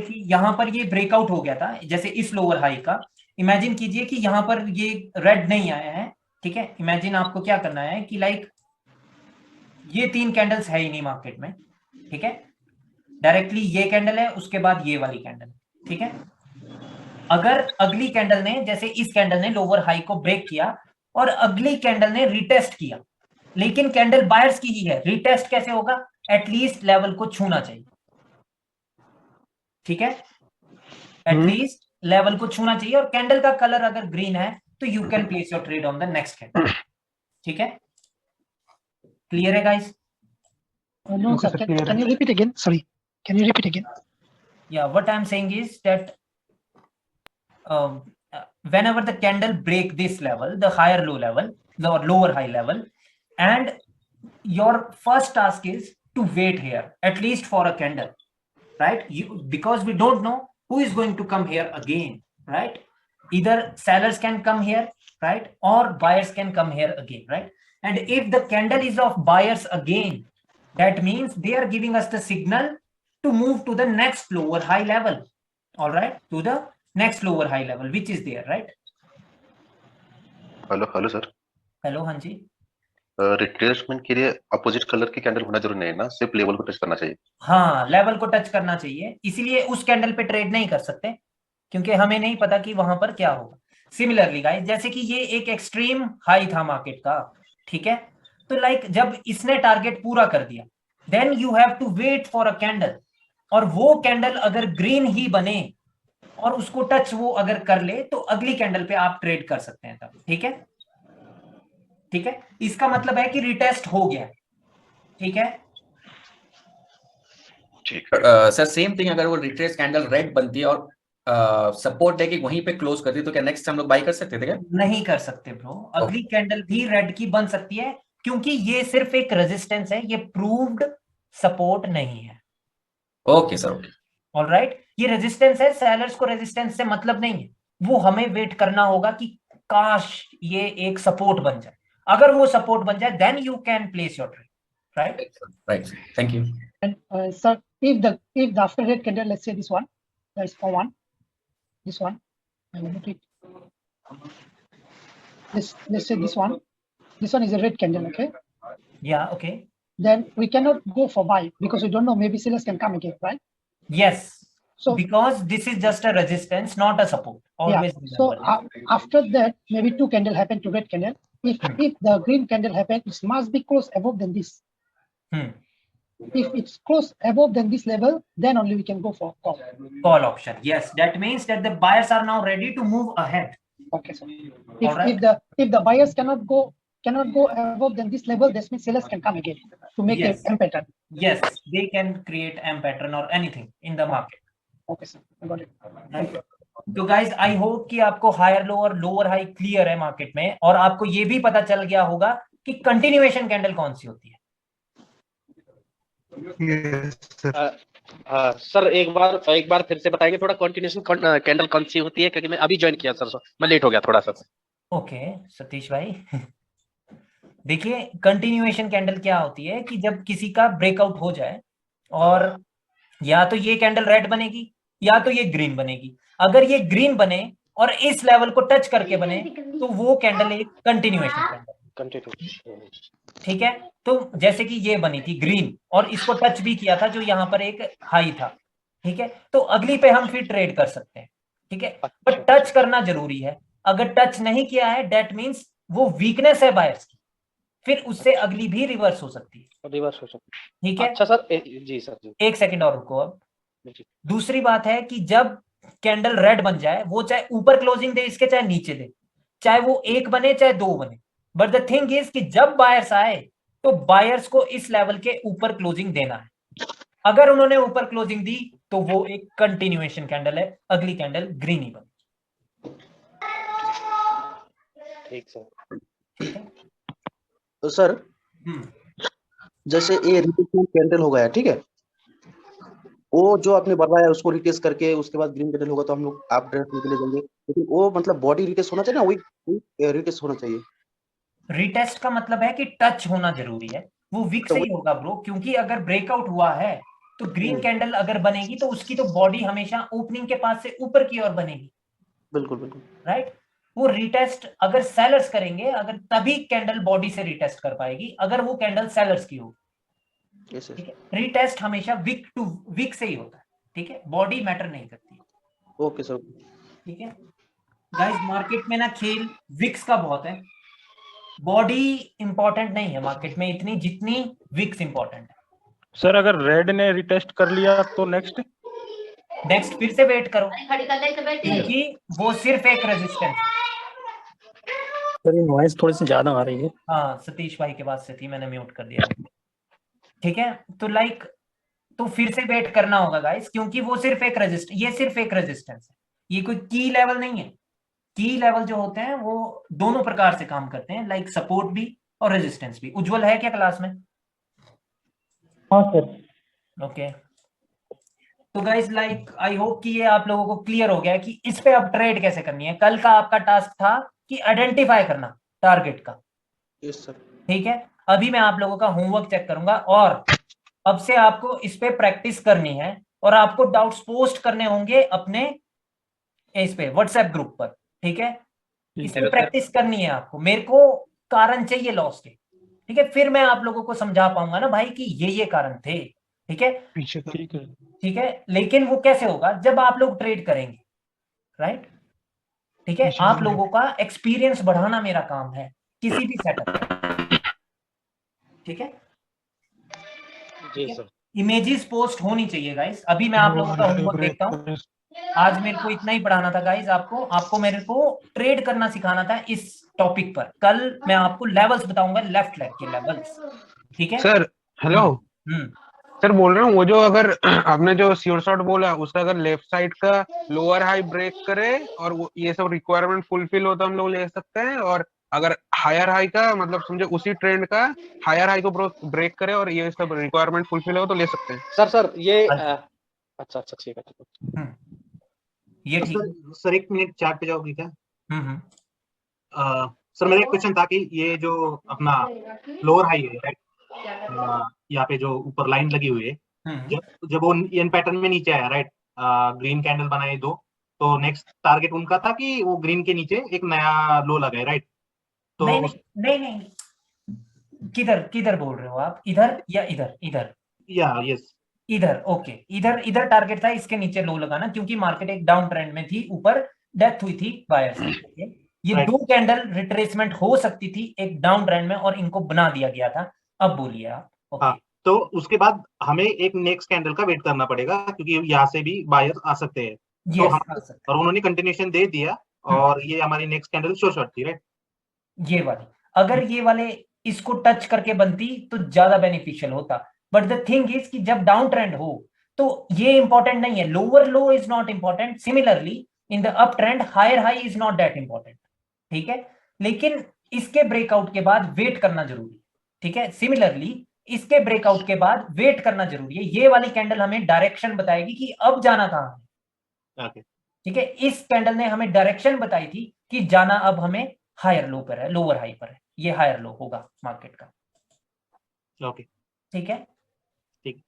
कि यहां पर ये ब्रेकआउट हो गया था, जैसे इस लोअर हाई का, इमेजिन कीजिए कि यहां पर ये रेड नहीं आया है, ठीक है? इमेजिन आपको क्या करना है कि लाइक ये 3 कैंडल्स है ही नहीं मार्केट में, ठीक है? डायरेक्टली ये कैंडल है, उसके बाद ये वाली कैंडल, ठीक है? अगर अगली कैंडल ने, जैसे इस कैंडल ने लोअर हाई को ब्रेक किया और अगली कैंडल ने रिटेस्ट किया, लेकिन कैंडल बायर्स की ही है, रिटेस्ट कैसे होगा? एटलीस्ट लेवल को छूना चाहिए, ठीक है? एटलीस्ट लेवल को छूना चाहिए और कैंडल का कलर अगर ग्रीन है तो you can place your trade on the next candle, ठीक है? क्लियर है guys? No, sir. Can you repeat again? Sorry. Can you repeat again? Yeah, what I'm saying is that whenever the candle break this level, the higher low level, the lower high level, and your first task is to wait here at least for a candle, right? Because we don't know who is going to come here again, right? Either sellers can come here, right, or buyers can come here again, right? And if the candle is of buyers again, that means they are giving us the signal to move to the next lower high level, all right, to the next lower high level which is there, right? Hello sir, hello, हाँ जी। Retracement के लिए opposite colour की candle होना जरूरी नहीं है ना, सिर्फ लेवल को टच करना चाहिए। हाँ, लेवल को टच करना चाहिए, इसीलिए उस कैंडल पे ट्रेड नहीं कर सकते क्योंकि हमें नहीं पता कि वहां पर क्या होगा। सिमिलरली गाइस, जैसे कि ये एक एक्सट्रीम हाई था मार्केट का, ठीक है, तो लाइक जब इसने टारगेट पूरा कर दिया, then you have to wait for a candle, और वो कैंडल अगर ग्रीन ही बने और उसको टच वो अगर कर ले तो अगली कैंडल पे आप ट्रेड कर सकते हैं तब, ठीक है? ठीक है, इसका मतलब है कि रिटेस्ट हो गया, ठीक है? सर सेम थिंग, अगर वो रिट्रेस कैंडल रेड बनती है और सपोर्ट है कि वहीं पे क्लोज करती है, तो क्या नेक्स्ट हम लोग बाई कर सकते थे क्या? नहीं कर सकते ब्रो, अगली कैंडल भी रेड की बन सकती है क्योंकि ये सिर्फ एक रेजिस्टेंस है, ये प्रूव्ड सपोर्ट नहीं है। ओके सर, ओके, ऑलराइट, ये रेजिस्टेंस है, सेलर्स को रेजिस्टेंस से मतलब नहीं है, वो हमें वेट करना होगा कि काश ये एक सपोर्ट बन जाए, अगर वो सपोर्ट बन जाए then you can place your trade, right? Right, thank you. And sir, if the after red candle, let's say this one, that is for one, this one, and let it. Let's say this one is a red candle, okay? Yeah, okay. Then we cannot go for buy because we don't know, maybe sellers can come again, right? Yes. So because this is just a resistance, not a support. Always yeah. So remember. after that, maybe two candle happen to red candle. If the green candle happen, it must be close above than this. If it's close above than this level, then only we can go for call. Call option. Yes, that means that the buyers are now ready to move ahead. Okay, so if the buyers cannot go above than this level, that means sellers can come again to make Yes. a M pattern. Yes, they can create M pattern or anything in the market. Okay, sir, I got it. Right. तो guys I hope कि आपको higher low और lower high clear है market में, और आपको ये भी पता चल गया होगा कि कंटिन्यूएशन कैंडल कौन सी होती है। सर एक बार फिर से बताएंगे थोड़ा, कंटिन्यूएशन कैंडल कौन सी होती है, क्योंकि मैं अभी ज्वाइन किया सर, मैं लेट हो गया थोड़ा सा। ओके सतीश भाई, देखिए कंटिन्यूएशन कैंडल क्या होती है कि जब किसी का ब्रेकआउट हो जाए और या तो ये कैंडल रेड बनेगी या तो ये ग्रीन बनेगी, अगर ये ग्रीन बने और इस लेवल को टच करके बने तो वो कैंडल एक कंटिन्यूएशन कैंडल, ठीक है? तो जैसे कि ये बनी थी ग्रीन और इसको टच भी किया था जो यहाँ पर एक हाई था, ठीक है, तो अगली पे हम फिर ट्रेड कर सकते हैं, ठीक है, बट टच करना जरूरी है। अगर टच नहीं किया है दैट मींस वो वीकनेस है बायर्स की, फिर उससे अगली भी रिवर्स हो सकती है, रिवर्स हो सकती है, ठीक है? अच्छा सर, जी सर जी। एक सेकंड और रुको। अब दूसरी बात है कि जब कैंडल रेड बन जाए, वो चाहे ऊपर क्लोजिंग दे इसके चाहे नीचे दे, चाहे वो एक बने चाहे दो बने, बट द थिंग इज कि जब बायर्स आए तो बायर्स को इस लेवल के ऊपर क्लोजिंग देना है। अगर उन्होंने ऊपर क्लोजिंग दी तो वो एक कंटिन्यूएशन कैंडल है, अगली कैंडल ग्रीन ही बनी। ठीक सर, ठीक है? तो सर जैसे ये रिटेस्टमेंट कैंडल हो गया, ठीक है, वो जो आपने बताया उसको रिटेस्ट करके उसके बाद ग्रीन कैंडल होगा तो हम लोग आप ट्रेड के लिए जाएंगे, लेकिन वो मतलब बॉडी रिटेस्ट होना चाहिए ना, वही रिटेस्ट होना चाहिए। रिटेस्ट का मतलब है कि टच होना जरूरी है, वो वीक से ही होगा ब्रो, क्योंकि अगर ब्रेकआउट हुआ है तो ग्रीन कैंडल अगर बनेगी तो उसकी तो बॉडी हमेशा ओपनिंग के पास से ऊपर की ओर बनेगी। बिल्कुल बिल्कुल, राइट? वो रिटेस्ट अगर सेलर्स करेंगे, अगर तभी कैंडल बॉडी से रिटेस्ट कर पाएगी, अगर वो कैंडल सेलर्स की होगी। ठीक है, रिटेस्ट हमेशा वीक टू वीक से ही होता है, ठीक है, बॉडी मैटर नहीं करती। ओके सर, ठीक है गाइस, मार्केट में ना खेल विक्स का बहुत है, बॉडी इंपॉर्टेंट नहीं है मार्केट में इतनी जितनी विक्स इंपॉर्टेंट है। सर अगर रेड ने रिटेस्ट कर लिया तो नेक्स्ट फिर से वेट करो, क्योंकि वो सिर्फ एक रेजिस्टेंस है। सर ये नॉइस थोड़ी सी ज्यादा आ रही है। हाँ, सतीश भाई के पास से थी, मैंने म्यूट कर दिया। ठीक है, तो फिर से वेट करना होगा गाइस, क्योंकि वो सिर्फ एक रेजिस्टेंस है, ये कोई की लेवल नहीं है। की लेवल जो होते हैं वो दोनों प्रकार से काम करते हैं, लाइक सपोर्ट भी और रेजिस्टेंस भी। उज्जवल है क्या क्लास में? हाँ सर। ओके, तो गाइस लाइक आई होप कि ये आप लोगों को क्लियर हो गया है कि इस पे अब ट्रेड कैसे करनी है। कल का आपका टास्क था कि आइडेंटिफाई करना टारगेट का, यस सर। ठीक है। अभी मैं आप लोगों का होमवर्क चेक करूंगा और अब से आपको इस पे प्रैक्टिस करनी है और आपको डाउट्स पोस्ट करने होंगे अपने इस पे व्हाट्सएप ग्रुप पर, ठीक है। इस पे प्रैक्टिस करनी है आपको, मेरे को कारण चाहिए लॉस के, ठीक है। फिर मैं आप लोगों को समझा पाऊंगा ना भाई कि ये कारण थे, ठीक है। पीछे ठीक है। ठीक है, लेकिन वो कैसे होगा जब आप लोग ट्रेड करेंगे, राइट। ठीक है, आप लोगों का एक्सपीरियंस बढ़ाना मेरा काम है किसी भी सेटअप, ठीक है। जी सर। इमेजेस पोस्ट होनी चाहिए गाइस। अभी मैं आप लोगों का होमवर्क देखता हूँ। आज मेरे को इतना ही पढ़ाना था गाइस, आपको मेरे को ट्रेड करना सिखाना था इस टॉपिक पर। कल मैं आपको लेवल्स बताऊंगा, लेफ्ट लेग के लेवल्स, ठीक है। सर हेलो सर, बोल रहा हूँ वो जो अगर आपने जो श्योर शॉट बोला उसका अगर लेफ्ट साइड का लोअर हाई ब्रेक करे और वो ये सब रिक्वायरमेंट फुलफिल हो तो हम लोग ले सकते हैं, और अगर हायर हाई का मतलब समझे उसी ट्रेंड का हायर हाई को ब्रेक करे और ये सब रिक्वायरमेंट फुलफिल हो तो ले सकते हैं। सर ये अच्छा ठीक है। ये ठीक सर, सर एक मिनट चार्ट पे जाओगे क्या? सर मेरा एक क्वेश्चन था कि ये जो अपना लोअर हाई है राइट, यहाँ पे जो ऊपर लाइन लगी हुई है, जब वो एन पैटर्न में नीचे आया राइट, ग्रीन कैंडल बनाए दो, तो नेक्स्ट टारगेट उनका था कि वो ग्रीन के नीचे एक नया लो लगाए राइट। तो नहीं, किधर किधर बोल रहे हो आप, इधर या इधर? इधर या यस इधर, ओके। इधर टारगेट था इसके नीचे लो लगाना, क्योंकि मार्केट एक डाउन ट्रेंड में थी, ऊपर डेथ हुई थी बायर्स की। ये दो कैंडल रिट्रेसमेंट हो सकती थी एक डाउन ट्रेंड में और इनको बना दिया गया था। अब बोलिए आप। हाँ, तो उसके बाद हमें एक नेक्स्ट कैंडल का वेट करना पड़ेगा क्योंकि यहाँ से भी बायर्स आ सकते हैं। तो हम और उन्होंने कंटिन्यूएशन दे दिया और ये हमारी नेक्स्ट कैंडल शॉर्ट थी राइट। ये वाली अगर ये वाले इसको टच करके बनती तो ज्यादा बेनिफिशियल होता, बट द थिंग इज कि जब डाउन ट्रेंड हो तो ये इंपॉर्टेंट नहीं है। Lower low is not important, similarly in the up trend higher high is not that important, ठीक है। लेकिन इसके ब्रेकआउट के बाद वेट करना जरूरी है, ठीक है। सिमिलरली इसके ब्रेकआउट के बाद वेट करना जरूरी है। ये वाली कैंडल हमें डायरेक्शन बताएगी कि अब जाना कहां है, ठीक है। इस कैंडल ने हमें डायरेक्शन बताई थी कि जाना अब हमें हायर लो पर है, लोअर हाई पर है। ये हायर लो होगा मार्केट का, ओके ठीक है। ठीक,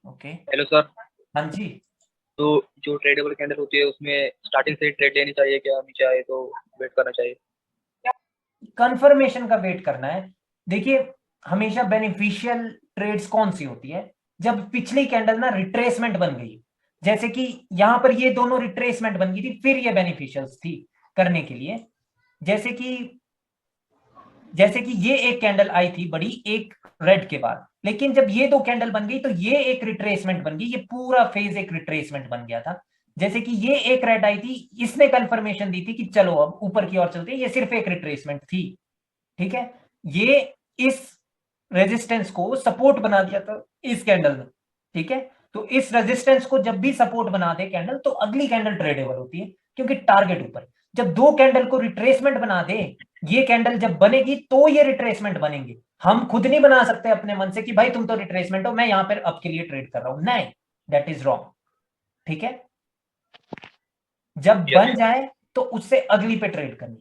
ओके। Hello sir. हाँ जी। तो जो ट्रेडेबल कैंडल होती है उसमें स्टार्टिंग से ट्रेड लेनी चाहिए क्या, नीचे आए तो वेट करना चाहिए? कंफर्मेशन का वेट करना है। देखिए हमेशा बेनिफिशियल ट्रेड्स कौन सी होती है, जब पिछली कैंडल ना रिट्रेसमेंट बन गई, जैसे कि यहां पर ये दोनों रिट्रेसमेंट बन गई थी, फिर ये बेनिफिशियल थी करने के लिए। जैसे कि ये एक कैंडल आई थी बड़ी एक रेड के बाद, लेकिन जब ये दो कैंडल बन गई तो ये एक रिट्रेसमेंट बन गई, ये पूरा फेज एक रिट्रेसमेंट बन गया था। जैसे कि ये एक रेड आई थी, इसने कंफर्मेशन दी थी कि चलो अब ऊपर की ओर चलते हैं, ये सिर्फ एक रिट्रेसमेंट थी, ठीक है। ये इस रेजिस्टेंस को सपोर्ट बना दिया था इस कैंडल ने, ठीक है। तो इस रेजिस्टेंस को जब भी सपोर्ट बना दे कैंडल तो अगली कैंडल ट्रेडेबल होती है, क्योंकि टारगेट ऊपर। जब दो कैंडल को रिट्रेसमेंट बना दे, ये कैंडल जब बनेगी तो ये रिट्रेसमेंट बनेंगे। हम खुद नहीं बना सकते अपने मन से कि भाई तुम तो रिट्रेसमेंट हो, मैं यहां पर अब के लिए ट्रेड कर रहा हूं, नहीं, दैट इज रॉन्ग, ठीक है। जब बन जाए तो उससे अगली पे ट्रेड करनी,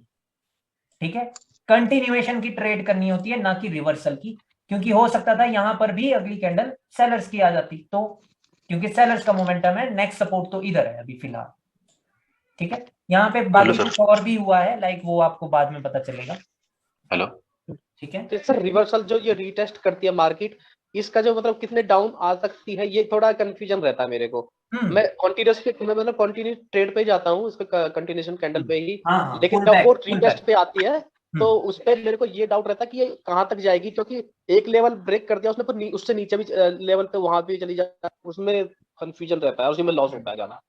ठीक है। कंटिन्यूएशन की ट्रेड करनी होती है, ना कि रिवर्सल की, क्योंकि हो सकता था यहां पर भी अगली कैंडल सेलर्स की आ जाती, तो क्योंकि सेलर्स का मोमेंटम है, नेक्स्ट सपोर्ट तो इधर है अभी फिलहाल, ठीक है। यहाँ पे बाकी कुछ और भी हुआ है, लाइक वो आपको बाद में पता चलेगा। हेलो, ठीक है। तो सर रिवर्सल जो ये रीटेस्ट करती है मार्केट, इसका जो मतलब कितने डाउन आ सकती है, ये थोड़ा कंफ्यूजन रहता है मेरे को। मैं कंटिन्यूस पे मैं मतलब कंटिन्यू ट्रेड पे जाता हूँ, उस पे कंटिन्यूएशन कैंडल पे ही, लेकिन जब वो रीटेस्ट पे आती है तो उस पे मेरे को ये डाउट रहता है कि ये कहां तक जाएगी, क्योंकि एक लेवल ब्रेक कर दिया उसने, पर उससे नीचे भी लेवल पे वहां भी चली जाए, उसमें कंफ्यूजन रहता है, उसमें लॉस होता है ज्यादा।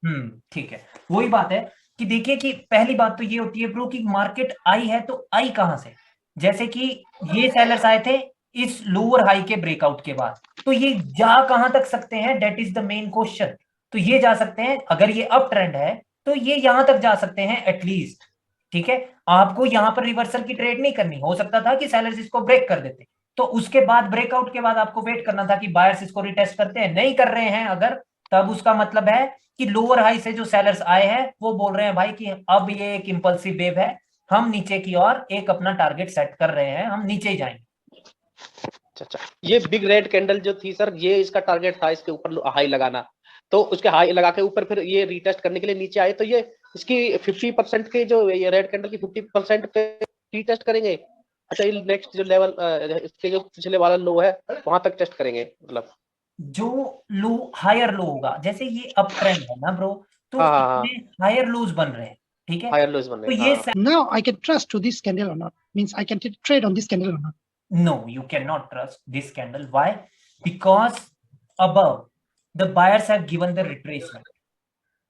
ठीक है, वही बात है कि देखिए कि पहली बात तो ये होती है ब्रो कि मार्केट आई है तो आई कहां से। जैसे कि ये सेलर्स आए थे इस लोअर हाई के ब्रेकआउट के बाद, तो ये जा कहां तक सकते हैं, that is the main question. तो ये जा सकते हैं, अगर ये अप ट्रेंड है तो ये यहां तक जा सकते हैं एटलीस्ट, ठीक है। आपको यहां पर रिवर्सल की ट्रेड नहीं करनी, हो सकता था कि सेलर्स इसको ब्रेक कर देते, तो उसके बाद ब्रेकआउट के बाद आपको वेट करना था कि बायर्स इसको रिटेस्ट करते हैं, नहीं कर रहे हैं अगर, तब उसका मतलब है कि लोअर हाई से जो सेलर्स आए हैं वो बोल रहे हैं भाई कि अब ये एक इंपल्सिव वेव है, हम नीचे की ओर एक अपना टारगेट सेट कर रहे हैं, हम नीचे ही जाएंगे। अच्छा, ये बिग रेड कैंडल जो थी सर, ये इसका टारगेट था इसके ऊपर हाई लगाना, तो उसके हाई लगा के ऊपर फिर ये रीटेस्ट करने के लिए नीचे आए, तो ये इसकी 50% के जो ये रेड कैंडल की 50% पे रीटेस्ट करेंगे। अच्छा, ये नेक्स्ट जो लेवल इसके जो पिछले वाला लो है वहां तक टेस्ट करेंगे, मतलब जो लो हायर लो होगा, जैसे ये अप ट्रेंड है ना ब्रो, तो हाँ, इसमें हायर लोज बन रहे हैं, ठीक है, हायर लोज बन तो रहे ये हैं। Now I can trust to this candle or not? Means I can trade on this candle or not? No, you cannot trust this candle. Why? Because above the buyers have given the retracement,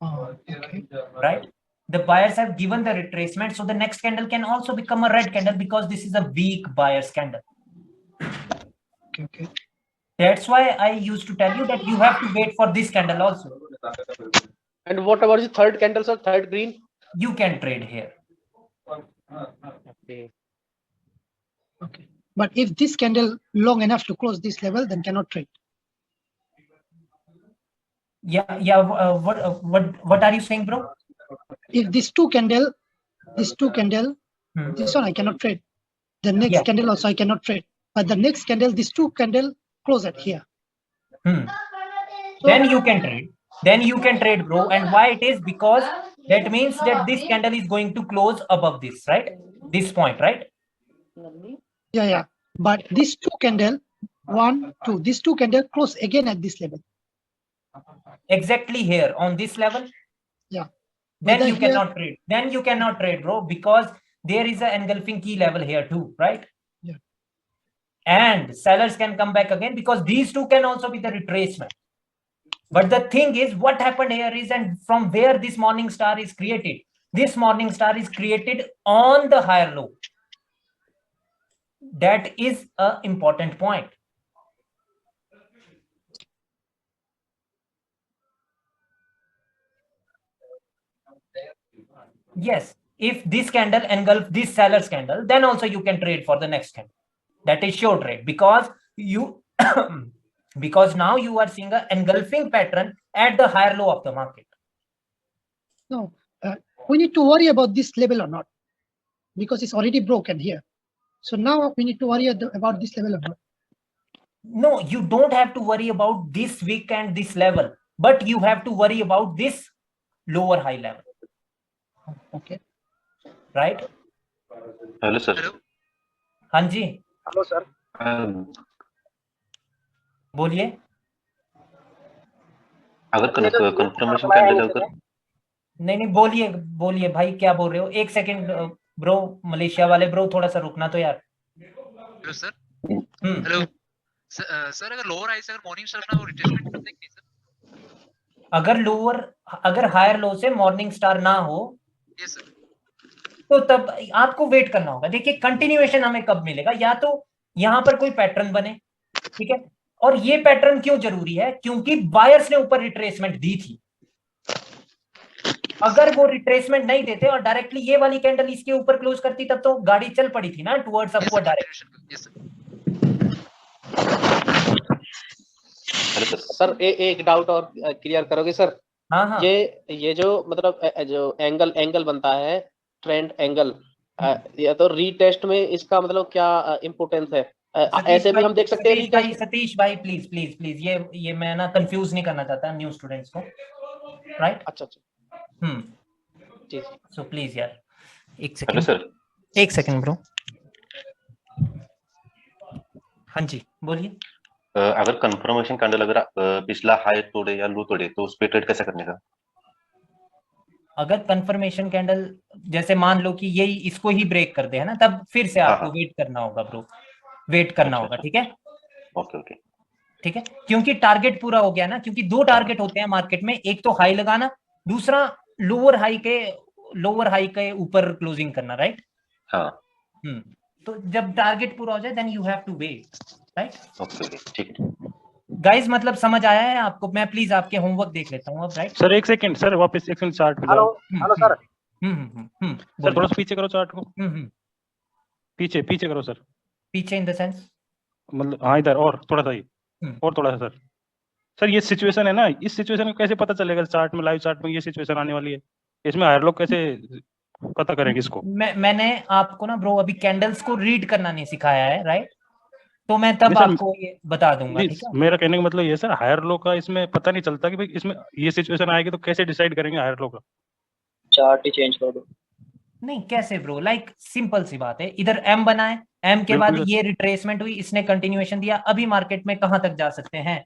Oh, okay. right? The buyers have given the retracement, so the next candle can also become a red candle because this is a weak buyer's candle. Okay. That's why I used to tell you that you have to wait for this candle also. And what about the third candle, sir? Third green? You can trade here. Okay. Okay. But if this candle long enough to close this level, then cannot trade. Yeah. What are you saying, bro? If this two candle, this one I cannot trade. The next candle also I cannot trade. But the next candle, this two candle close at here. Then you can trade. Then you can trade, bro. And why it is? Because that means that this candle is going to close above this, right? This point, right? Yeah. But this two candle, 1, 2, this two candle close again at this level. Exactly here on this level. Yeah. Then But you cannot trade. Then you cannot trade, bro, because there is an engulfing key level here too, right? Yeah. And sellers can come back again because these two can also be the retracement. But the thing is, what happened here is, and from where this morning star is created, this morning star is created on the higher low. That is an important point. Yes, if this candle engulf this seller's candle, then also you can trade for the next candle. That is sure trade because you because now you are seeing an engulfing pattern at the higher low of the market. No, we need to worry about this level or not, because it's already broken here. So now we need to worry about this level or not. No, you don't have to worry about this wick and this level, but you have to worry about this lower high level. Okay. Right? Hello sir. हाँ जी। Hello sir. बोलिए। अगर confirmation candle अगर नहीं बोलिए भाई, क्या बोल रहे हो? एक सेकंड ब्रो, मलेशिया वाले ब्रो, थोड़ा सा रुकना तो यार। Hello sir. हेलो सर, अगर लोअर हाई से अगर मॉर्निंग स्टार ना वो रिट्रेसमेंट कर देंगे सर? अगर हायर लो से मॉर्निंग स्टार ना हो, यस सर, तो तब आपको वेट करना होगा। देखिए कंटिन्यूएशन हमें कब मिलेगा, या तो यहां पर कोई पैटर्न बने, ठीक है, और ये पैटर्न क्यों जरूरी है? क्योंकि बायर्स ने ऊपर रिट्रेसमेंट दी थी। अगर वो रिट्रेसमेंट नहीं देते और डायरेक्टली ये वाली कैंडल इसके ऊपर क्लोज करती, तब तो गाड़ी चल पड़ी थी ना टुवर्ड्स अपवर्ड डायरेक्शन। सर एक डाउट और क्लियर करोगे सर? हाँ। ये जो मतलब जो एंगल बनता है, ट्रेंड एंगल, या तो रीटेस्ट में इसका मतलब क्या इंपोर्टेंस है? ऐसे भी हम देख सकते हैं। सतीश भाई प्लीज ये मैं ना कंफ्यूज नहीं करना चाहता न्यू स्टूडेंट्स को, राइट? अच्छा। जी सो प्लीज यार एक सेकंड ब्रो। हाँ जी बोलिए। अगर कंफर्मेशन कैंडल अगर पिछला हाई तोड़े या लो तोड़े तो उस पे ट्रेड कैसे करने का? अगर कंफर्मेशन कैंडल जैसे मान लो कि यही इसको ही ब्रेक कर दे, है ना, तब फिर से आपको वेट करना होगा ब्रो, वेट करना होगा। ठीक है, ओके ठीक है, क्योंकि टारगेट पूरा हो गया ना। क्योंकि दो टारगेट होते हैं मार्केट में, एक तो हाई लगाना, दूसरा लोअर हाई के ऊपर क्लोजिंग करना, राइट? हाँ। तो जब टारगेट पूरा हो जाए then you have to wait, right? Okay ठीक है गाइस, मतलब समझ आया है आपको? मैं प्लीज आपके होमवर्क देख लेता हूँ अब, राइट? सर एक सेकंड सर, वापस एक सेकंड चार्ट पे हेलो सर। सर थोड़ा पीछे करो चार्ट को। पीछे करो सर। पीछे इन द सेंस मतलब हाँ इधर, और थोड़ा सा ही, और थोड़ा सा सर। सर ये सिचुएशन है ना, इस सिचुएशन में कैसे पता चलेगा चार्ट में, लाइव चार्ट में ये सिचुएशन आने वाली है, इसमें हायर लोग कैसे पता करेंगे इसको? मैंने आपको ना ब्रो अभी कैंडल्स को रीड करना नहीं सिखाया है, राइट? तो मैं तब नहीं सर, आपको ये बता दूंगा, नहीं, ठीक है? मेरा कहने का मतलब ये सर, हायर लो का इसमें पता नहीं चलता कि भाई इसमें ये सिचुएशन आएगी तो कैसे डिसाइड करेंगे हायर लो का? चार्ट ही चेंज कर दो। नहीं कैसे ब्रो, लाइक सिंपल सी बात है, इधर एम बना है, एम के बाद बिल्कुल। ये रिट्रेसमेंट हुई, इसने कंटिन्यूएशन दिया, अभी मार्केट में कहां तक जा सकते हैं?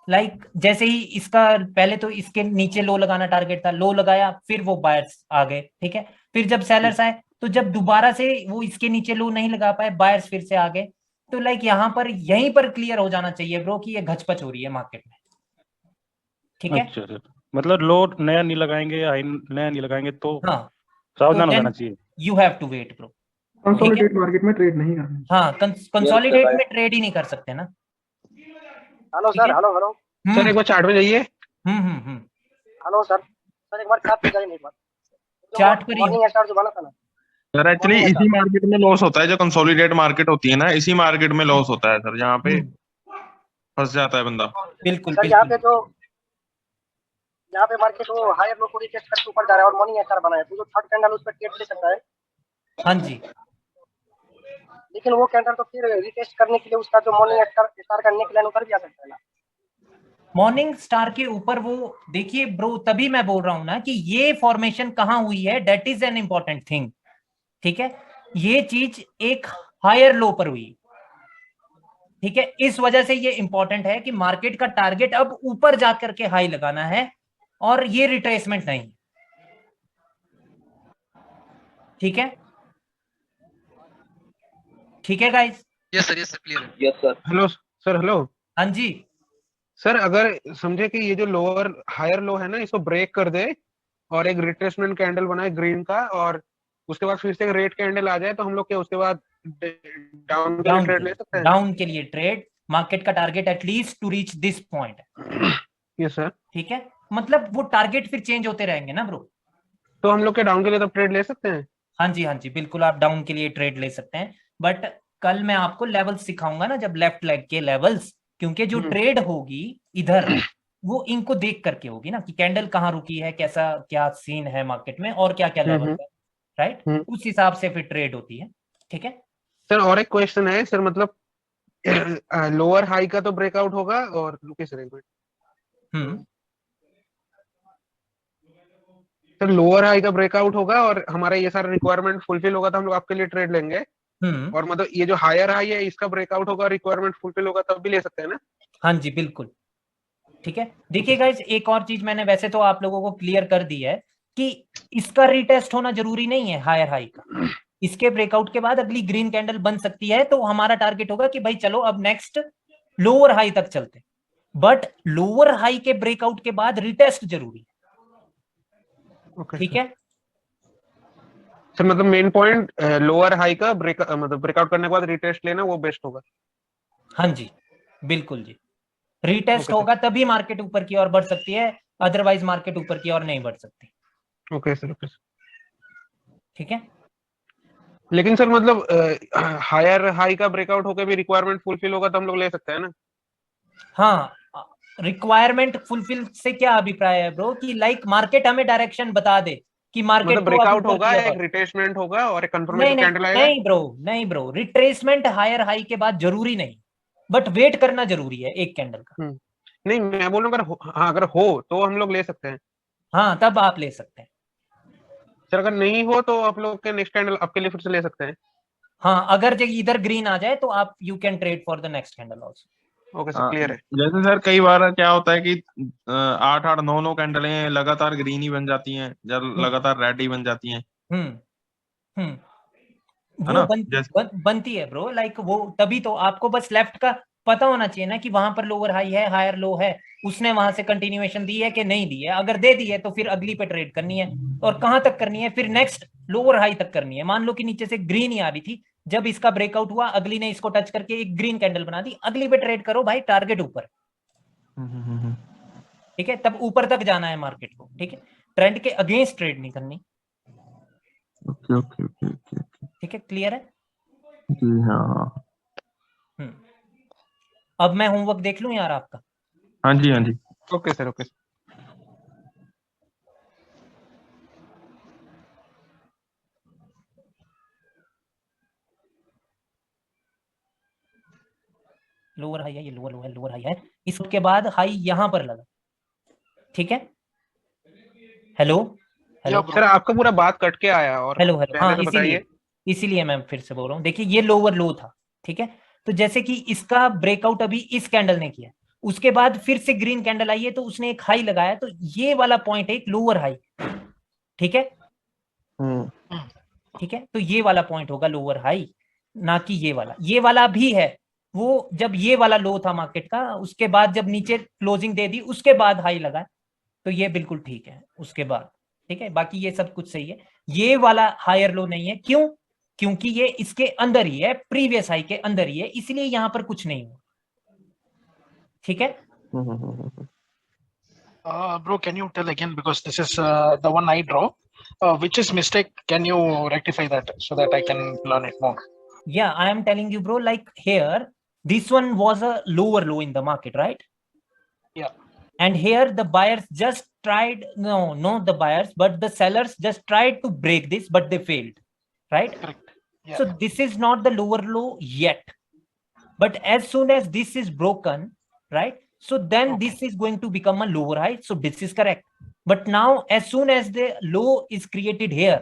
लाइक जैसे ही इसका पहले तो इसके नीचे लो लगाना टारगेट था, लो लगाया, फिर वो बायर्स आ गए, ठीक है? फिर जब सेलर्स आए तो जब दोबारा से वो इसके नीचे लो नहीं लगा पाए, बायर्स फिर से आ गए। तो लाइक यहाँ पर यहीं पर क्लियर हो जाना चाहिए ब्रो कि ये घचपच हो रही है मार्केट में, ठीक है? अच्छा सर, मतलब लो नया नहीं लगाएंगे, हाई नया नहीं लगाएंगे तो हाँ, सावधान हो जाना चाहिए। You have to wait bro. Consolidate market में ट्रेड नहीं करना। हाँ, कंसोलिडेट में ट्रेड ही नहीं कर सकते ना। Hello sir, hello hello sir एक बार चार्ट में जाइए। हेलो सर एक बार चार्ट पे जाइए, एक बार चार्ट पर मॉर्निंग स्टार जो बना था ना सर, एक्चुअली इसी मार्केट में लॉस होता है, जो कंसोलिडेट मार्केट होती है ना, इसी मार्केट में लॉस होता है सर, यहाँ पे फंस जाता है बंदा। बिल्कुल सर यहाँ पे मार्केट वो हायर लो को रिटेस्ट करके ऊपर जा रहा है और मॉर्निंग स्टार बना है, तो जो थर्ड कैंडल उस पर ट्रेड ले सकता है। हाँ जी, लेकिन वो कैंडल तो फिर रिटेस्ट करने के लिए उसका जो मॉर्निंग स्टार का नेक लाइन ऊपर भी आ सकता है ना। मॉर्निंग स्टार के ऊपर वो देखिए ब्रो, तभी मैं बोल रहा हूं ना कि ये फॉर्मेशन कहां हुई है, that is an important thing, ठीक है? ये चीज एक हायर लो पर हुई, ठीक है? इस वजह से ये इंपॉर्टेंट है कि मार्केट का टारगेट अब ऊपर जाकर के हाई लगाना है और ये रिट्रेसमेंट नहीं, ठीक है? ठीक है गाइस? यस सर क्लियर है। Yes sir. Hello sir, hello. हाँ जी सर, अगर समझे कि ये जो लोअर हायर लो है ना, इसको ब्रेक कर दे और एक रिट्रेसमेंट कैंडल बनाए ग्रीन का, और उसके बाद फिर से रेड कैंडल आ जाए, तो हम लोग क्या उसके बाद डाउन के लिए ट्रेड ले सकते हैं? डाउन के लिए ट्रेड, मार्केट का target at least to reach this point. Yes sir. ठीक है, मतलब वो टारगेट फिर चेंज होते रहेंगे ना ब्रो। तो हम लोग के डाउन के लिए तब ट्रेड ले सकते हैं? हाँ जी बिल्कुल, आप डाउन के लिए ट्रेड ले सकते हैं, बट कल मैं आपको लेवल्स सिखाऊंगा ना, जब लेफ्ट लेग के लेवल्स, क्योंकि जो ट्रेड होगी इधर वो इनको देख करके होगी ना कि कैंडल कहाँ रुकी है, कैसा क्या सीन है मार्केट में और क्या क्या लेवल है, राइट? उस हिसाब से फिर ट्रेड होती है, ठीक है सर? और एक क्वेश्चन है सर, मतलब लोअर हाई का तो ब्रेकआउट होगा, और सर लोअर हाई का ब्रेकआउट होगा और हमारा ये सारा रिक्वायरमेंट फुलफिल होगा तो हम लोग आपके लिए ट्रेड लेंगे, और मतलब ये जो हायर हाई है इसका ब्रेकआउट होगा, रिक्वायरमेंट फुलफिल होगा तब भी ले सकते हैं ना? हाँ जी बिल्कुल, ठीक है। देखिए गाइस, एक और चीज मैंने वैसे तो आप लोगों को क्लियर कर दी है कि इसका रीटेस्ट होना जरूरी नहीं है हायर हाई का, इसके ब्रेकआउट के बाद अगली ग्रीन कैंडल बन सकती है, तो हमारा टारगेट होगा कि भाई चलो अब नेक्स्ट लोअर हाई तक चलते, बट लोअर हाई के ब्रेकआउट के बाद रिटेस्ट जरूरी है, ठीक है सर? मतलब मेन पॉइंट लोअर हाई का मतलब ब्रेकआउट करने के बाद रिटेस्ट लेना वो बेस्ट होगा। हाँ जी बिल्कुल जी, रीटेस्ट होगा तभी मार्केट ऊपर की ओर बढ़ सकती है, अदरवाइज मार्केट ऊपर की ओर नहीं बढ़ सकती। ओके सर, ओके सर, ठीक है। लेकिन सर मतलब हायर हाई का ब्रेकआउट होकर भी रिक्वायरमेंट फुलफिल होगा तो हम लोग ले सकते हैं ना? हाँ, रिक्वायरमेंट फुलफिल से क्या अभिप्राय है ब्रो कि लाइक मार्केट हमें डायरेक्शन बता दे कि मार्केट मतलब ब्रेकआउट होगा, एक रिट्रेसमेंट होगा और एक कंफर्मेशन कैंडल आएगा? नहीं ब्रो, रिट्रेसमेंट हायर हाई के बाद जरूरी नहीं, बट वेट करना जरूरी है एक कैंडल का। नहीं, मैं बोल रहा हूँ अगर हो तो हम लोग ले सकते हैं। हाँ, तब आप ले सकते हैं। सर अगर नहीं हो तो आप लोग के नेक्स्ट कैंडल आपके लिए फिर से ले सकते हैं? हाँ, अगर इधर ग्रीन आ जाए तो आप you can trade for the next candle also. Okay sir, clear है। जैसे सर कई बार क्या होता है कि 8-8 9-9 कैंडलें लगातार ग्रीन ही बन जाती हैं, जब लगातार रेड ही बन जाती हैं। वो बनती है ब्रो, लाइक वो तभी तो आपको बस लेफ्ट का पता होना चाहिए ना कि वहां पर लोअर हाई है, हायर लो है, उसने वहां से कंटिन्यूएशन दी है कि नहीं दी है। अगर दे दी है तो फिर अगली पे ट्रेड करनी है, और कहां तक करनी है, फिर नेक्स्ट लोअर हाई तक करनी है। मान लो कि नीचे से ग्रीन ही आ रही थी, जब इसका ब्रेकआउट हुआ, अगली ने इसको टच करके एक ग्रीन कैंडल बना दी, अगली पे ट्रेड करो भाई, टारगेट ऊपर, ठीक है? तब ऊपर तक जाना है मार्केट को, ठीक है? ट्रेंड के अगेंस्ट ट्रेड नहीं करनी। ओके, ठीक है, क्लियर है जी हाँ। अब मैं होमवर्क देख लूं यार आपका? हाँ जी हाँ जी। Okay sir, okay. Lower high है, ये लोअर लोअर लोअर हाई है, इसके बाद हाई यहाँ पर लगा, ठीक है। हेलो हेलो सर आपका पूरा बात कट के आया, और हेलो हेलो, पहले हाँ से बताइए। इसीलिए मैं फिर से बोल रहा हूँ। देखिए ये लोअर लो था, ठीक है। तो जैसे कि इसका ब्रेकआउट अभी इस कैंडल ने किया, उसके बाद फिर से ग्रीन कैंडल आई है तो उसने एक हाई लगाया, तो ये वाला पॉइंट है एक लोअर हाई, ठीक है। ठीक है, तो ये वाला पॉइंट होगा लोअर हाई, ना कि ये वाला भी है। वो जब ये वाला लो था मार्केट का, उसके बाद जब नीचे क्लोजिंग दे दी उसके बाद हाई लगा, तो ये बिल्कुल ठीक है उसके बाद, ठीक है। बाकी ये सब कुछ सही है, ये वाला हायर लो नहीं है। क्यों? क्योंकि ये इसके अंदर ही है, प्रीवियस हाई के अंदर ही है, इसलिए यहां पर कुछ नहीं हुआ, ठीक है। Bro, can you tell again, because this is the one I draw, which is mistake? Can you rectify that so that I can learn it more? Yeah, I am telling you, bro, like here, this one was a lower low in the market, right? Yeah. And here the buyers just tried, no, not the buyers, but the sellers just tried to break this, but they failed, right? Correct. Yeah. So this is not the lower low yet, but as soon as this is broken, right? So then this is going to become a lower high. So this is correct. But now, as soon as the low is created here,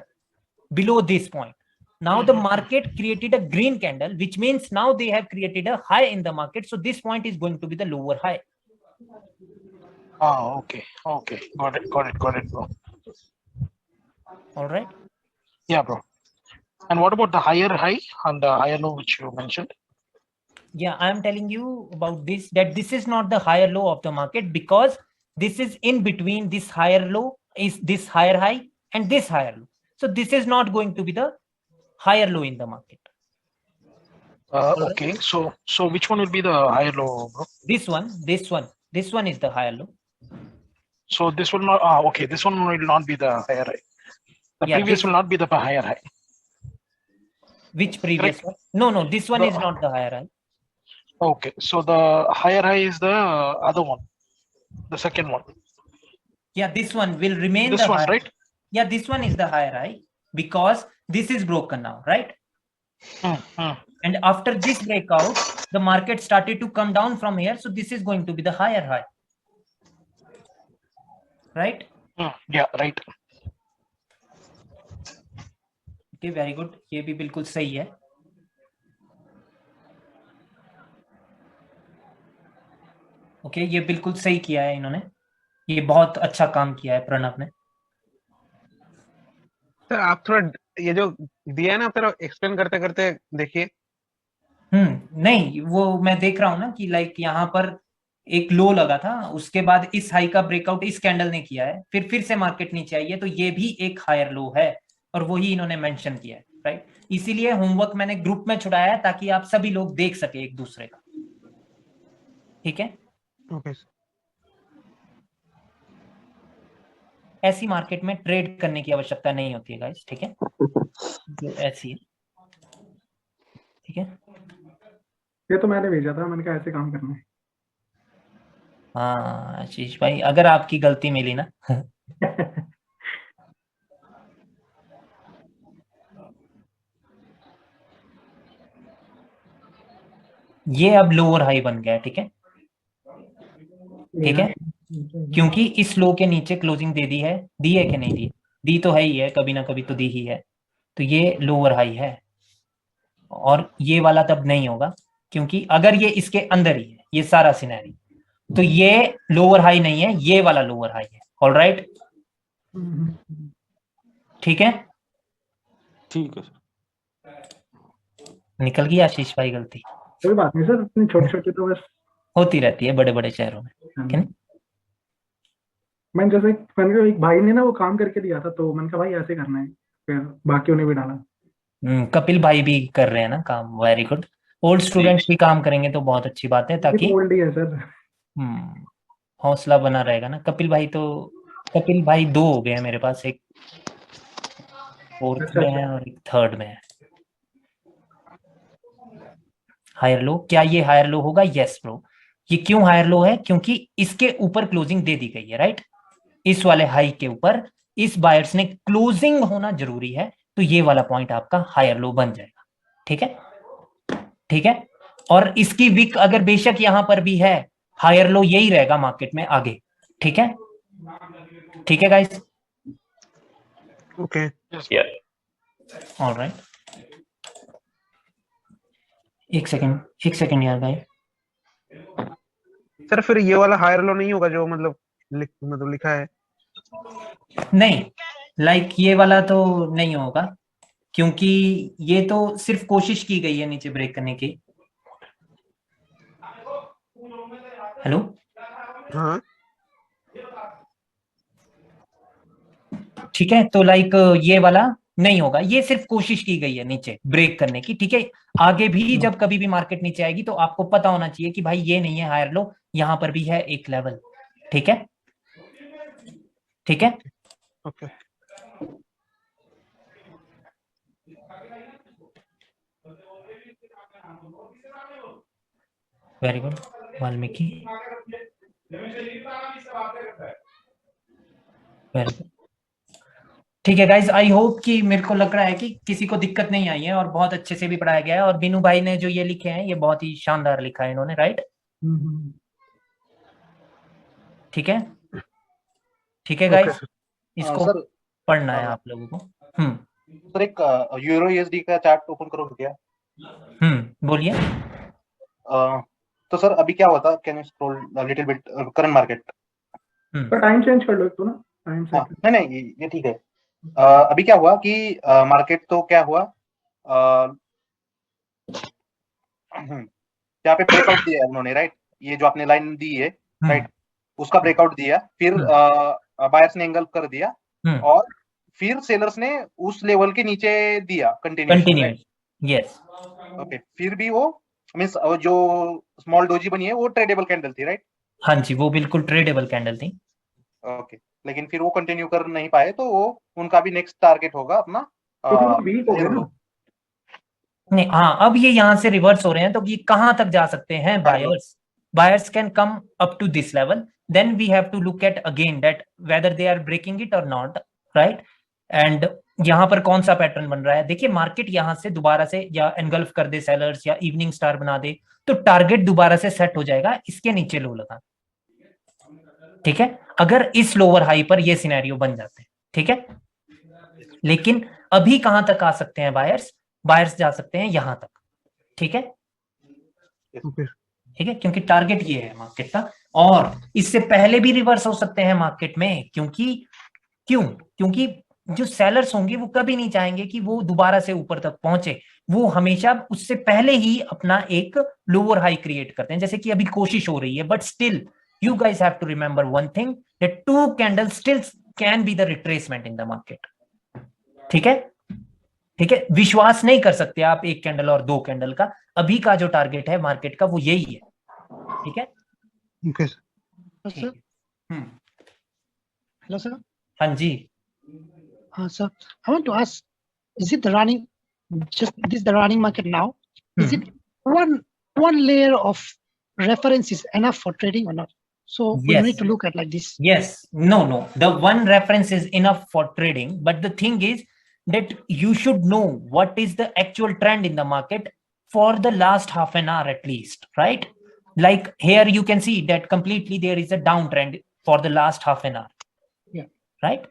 below this point, now the market created a green candle, which means now they have created a high in the market. So this point is going to be the lower high. Oh, okay. Okay. Got it, bro. All right. Yeah, bro. And what about the higher high and the higher low, which you mentioned? Yeah, I am telling you about this, that this is not the higher low of the market, because this is in between this higher low, is this higher high and this higher low. So this is not going to be the higher low in the market. Okay. So which one will be the higher low, bro? This one is the higher low. So this will not, okay, this one will not be the higher high. The Yeah, previous this- will not be the higher high. Which previous one? No, this one is not the higher high. Okay, so the higher high is the other one, the second one. Yeah, this one will remain This the one, higher. right? Yeah, this one is the higher high, because this is broken now, right? And after this breakout, the market started to come down from here. So this is going to be the higher high, right? Yeah, right. Okay, very good. ये भी बिल्कुल सही है. Okay, ये बिल्कुल सही किया है इन्होंने, ये बहुत अच्छा काम किया है प्रणव ने. सर आप थोड़ा ये जो दिया है ना, आप थोड़ा एक्सप्लेन करते करते देखिए. नहीं, वो मैं देख रहा हूं ना कि लाइक यहाँ पर एक लो लगा था, उसके बाद इस हाई का ब्रेकआउट इस कैंडल ने किया है, फिर से मार्केट नीचे आई है, तो ये भी एक हायर लो है, और वही इन्होंने मेंशन किया है, राइट. इसीलिए होमवर्क मैंने ग्रुप में छुड़ाया है, ताकि आप सभी लोग देख सके एक दूसरे का, ठीक है. ओके. ऐसी मार्केट में ट्रेड करने की आवश्यकता नहीं होती है गाइस, ठीक है. जो ऐसी है, ठीक है. ये तो मैंने भेजा था, मैंने कहा ऐसे काम करना है. हाँ आशीष भाई, अगर आपकी गलती मिली ना ये अब लोअर हाई बन गया, ठीक है. ठीक है, क्योंकि इस लो के नीचे क्लोजिंग दे दी है कि नहीं दी? दी तो है ही है, कभी ना कभी तो दी ही है, तो ये लोअर हाई है. और ये वाला तब नहीं होगा, क्योंकि अगर ये इसके अंदर ही है ये सारा सिनेरियो, तो ये लोअर हाई नहीं है, ये वाला लोअर हाई है. ऑलराइट, ठीक है. ठीक है सर. निकल गई आशीष भाई गलती. कोई बात नहीं सर, इतनी छोटी छोटी तो बस होती रहती है बड़े बड़े शहरों में, ठीक है. मैंने जैसे मैंने एक भाई ने ना वो काम करके दिया था, तो मैंने कहा भाई ऐसे करना है, फिर बाकियों ने भी डाला. कपिल भाई भी कर रहे हैं ना काम, वेरी गुड. ओल्ड स्टूडेंट्स भी काम करेंगे तो बहुत अच्छी बात है, ताकि ओल्ड ही है सर. हौसला बना रहेगा ना. कपिल भाई 2 हो गए हैं मेरे पास, एक 4th में है और एक 3rd में है. हायर लो, क्या ये हायर लो होगा? Yes bro. ये क्यों हायर लो है? क्योंकि इसके ऊपर क्लोजिंग दे दी गई है, राइट? इस वाले हाई के ऊपर इस बायर्स ने क्लोजिंग होना जरूरी है, तो ये वाला पॉइंट आपका हायर लो बन जाएगा। ठीक है, ठीक है। और इसकी विक अगर बेशक यहां पर भी है, हायर लो यही रहेगा मार्केट में आगे। ठीक है, ठीक है गाइस? ओके, ऑलराइट, एक सेकंड यार भाई। सर फिर ये वाला हायर लो नहीं होगा जो मतलब लिखा है? नहीं, लाइक ये वाला तो नहीं होगा, क्योंकि ये तो सिर्फ कोशिश की गई है नीचे ब्रेक करने की। हेलो, हाँ, ठीक है, तो लाइक ये वाला नहीं होगा, ये सिर्फ कोशिश की गई है नीचे ब्रेक करने की। ठीक है, आगे भी जब कभी भी मार्केट नीचे आएगी तो आपको पता होना चाहिए कि भाई ये नहीं है हायर लो, यहां पर भी है एक लेवल। ठीक है, ठीक है, okay. Very good Valmiki, very good. ठीक है गाइज, आई होप कि मेरे को लग रहा है कि किसी को दिक्कत नहीं आई है और बहुत अच्छे से भी पढ़ाया गया है। और बीनू भाई ने जो ये लिखे हैं ये बहुत ही शानदार लिखा है इन्होंने, राइट? ठीक है, ठीक है गाइज, इसको सर पढ़ना है आप लोगों को। सर एक यूरो यूएसडी का चार्ट ओपन करोगे क्या? बोलिए। तो सर अभी क्या हुआ था? Can you scroll little bit current market? तो टाइम चेंज कर लो एक तो ना, टाइम से। नहीं नहीं, ये ठीक है। अभी क्या हुआ कि मार्केट तो क्या हुआ, यहाँ पे ब्रेकआउट दिया है उन्होंने, राइट? ये जो आपने लाइन दी है, राइट, उसका ब्रेकआउट दिया, फिर बायर्स ने एंगल्फ कर दिया और फिर सेलर्स ने उस लेवल के नीचे दिया कंटिन्यूएशन। यस, ओके, फिर भी वो मींस जो स्मॉल डोजी बनी है वो ट्रेडेबल कैंडल थी, राइट? हाँ जी, वो बिल्कुल ट्रेडेबल कैंडल थी। ओके, लेकिन फिर वो कंटिन्यू कर नहीं पाए, तो वो उनका भी नेक्स्ट टारगेट होगा अपना वीक हो गया ना। नहीं, हाँ, अब ये यहाँ से रिवर्स हो रहे हैं, तो ये कहां तक जा सकते हैं buyers can come up to this level, then we have to look at again that whether they are breaking it और नॉट, राइट? एंड यहाँ पर कौन सा पैटर्न बन रहा है? देखिए, मार्केट यहाँ से दोबारा से या एनगल्फ कर दे सेलर्स या इवनिंग स्टार बना दे, तो टारगेट दोबारा से सेट हो जाएगा, इसके नीचे लो लगा। ठीक है, अगर इस लोअर हाई पर ये सिनेरियो बन जाते हैं। ठीक है, लेकिन अभी कहां तक आ सकते हैं बायर्स जा सकते हैं यहां तक। ठीक है, ठीक है, क्योंकि टारगेट ये है मार्केट का, और इससे पहले भी रिवर्स हो सकते हैं मार्केट में, क्योंकि जो सेलर्स होंगे वो कभी नहीं चाहेंगे कि वो दोबारा से ऊपर तक पहुंचे, वो हमेशा उससे पहले ही अपना एक लोअर हाई क्रिएट करते हैं, जैसे कि अभी कोशिश हो रही है। But still you guys have to remember one thing, that two candles still can be the retracement in the market. ठीक है, ठीक है, विश्वास नहीं कर सकते आप एक कैंडल और दो कैंडल का, अभी का जो टारगेट है मार्केट का वो यही है। ठीक है, ओके सर। Hello sir. हाँ जी, हाँ sir, I want to ask, is it the running, just this the running market now? Is it one layer of reference is enough for trading or not? So we Yes. need to look at like this. yes, no, the one reference is enough for trading, but the thing is that you should know what is the actual trend in the market for the last half an hour at least, right? Like here you can see that completely there is a downtrend for the last half an hour. Yeah. Right?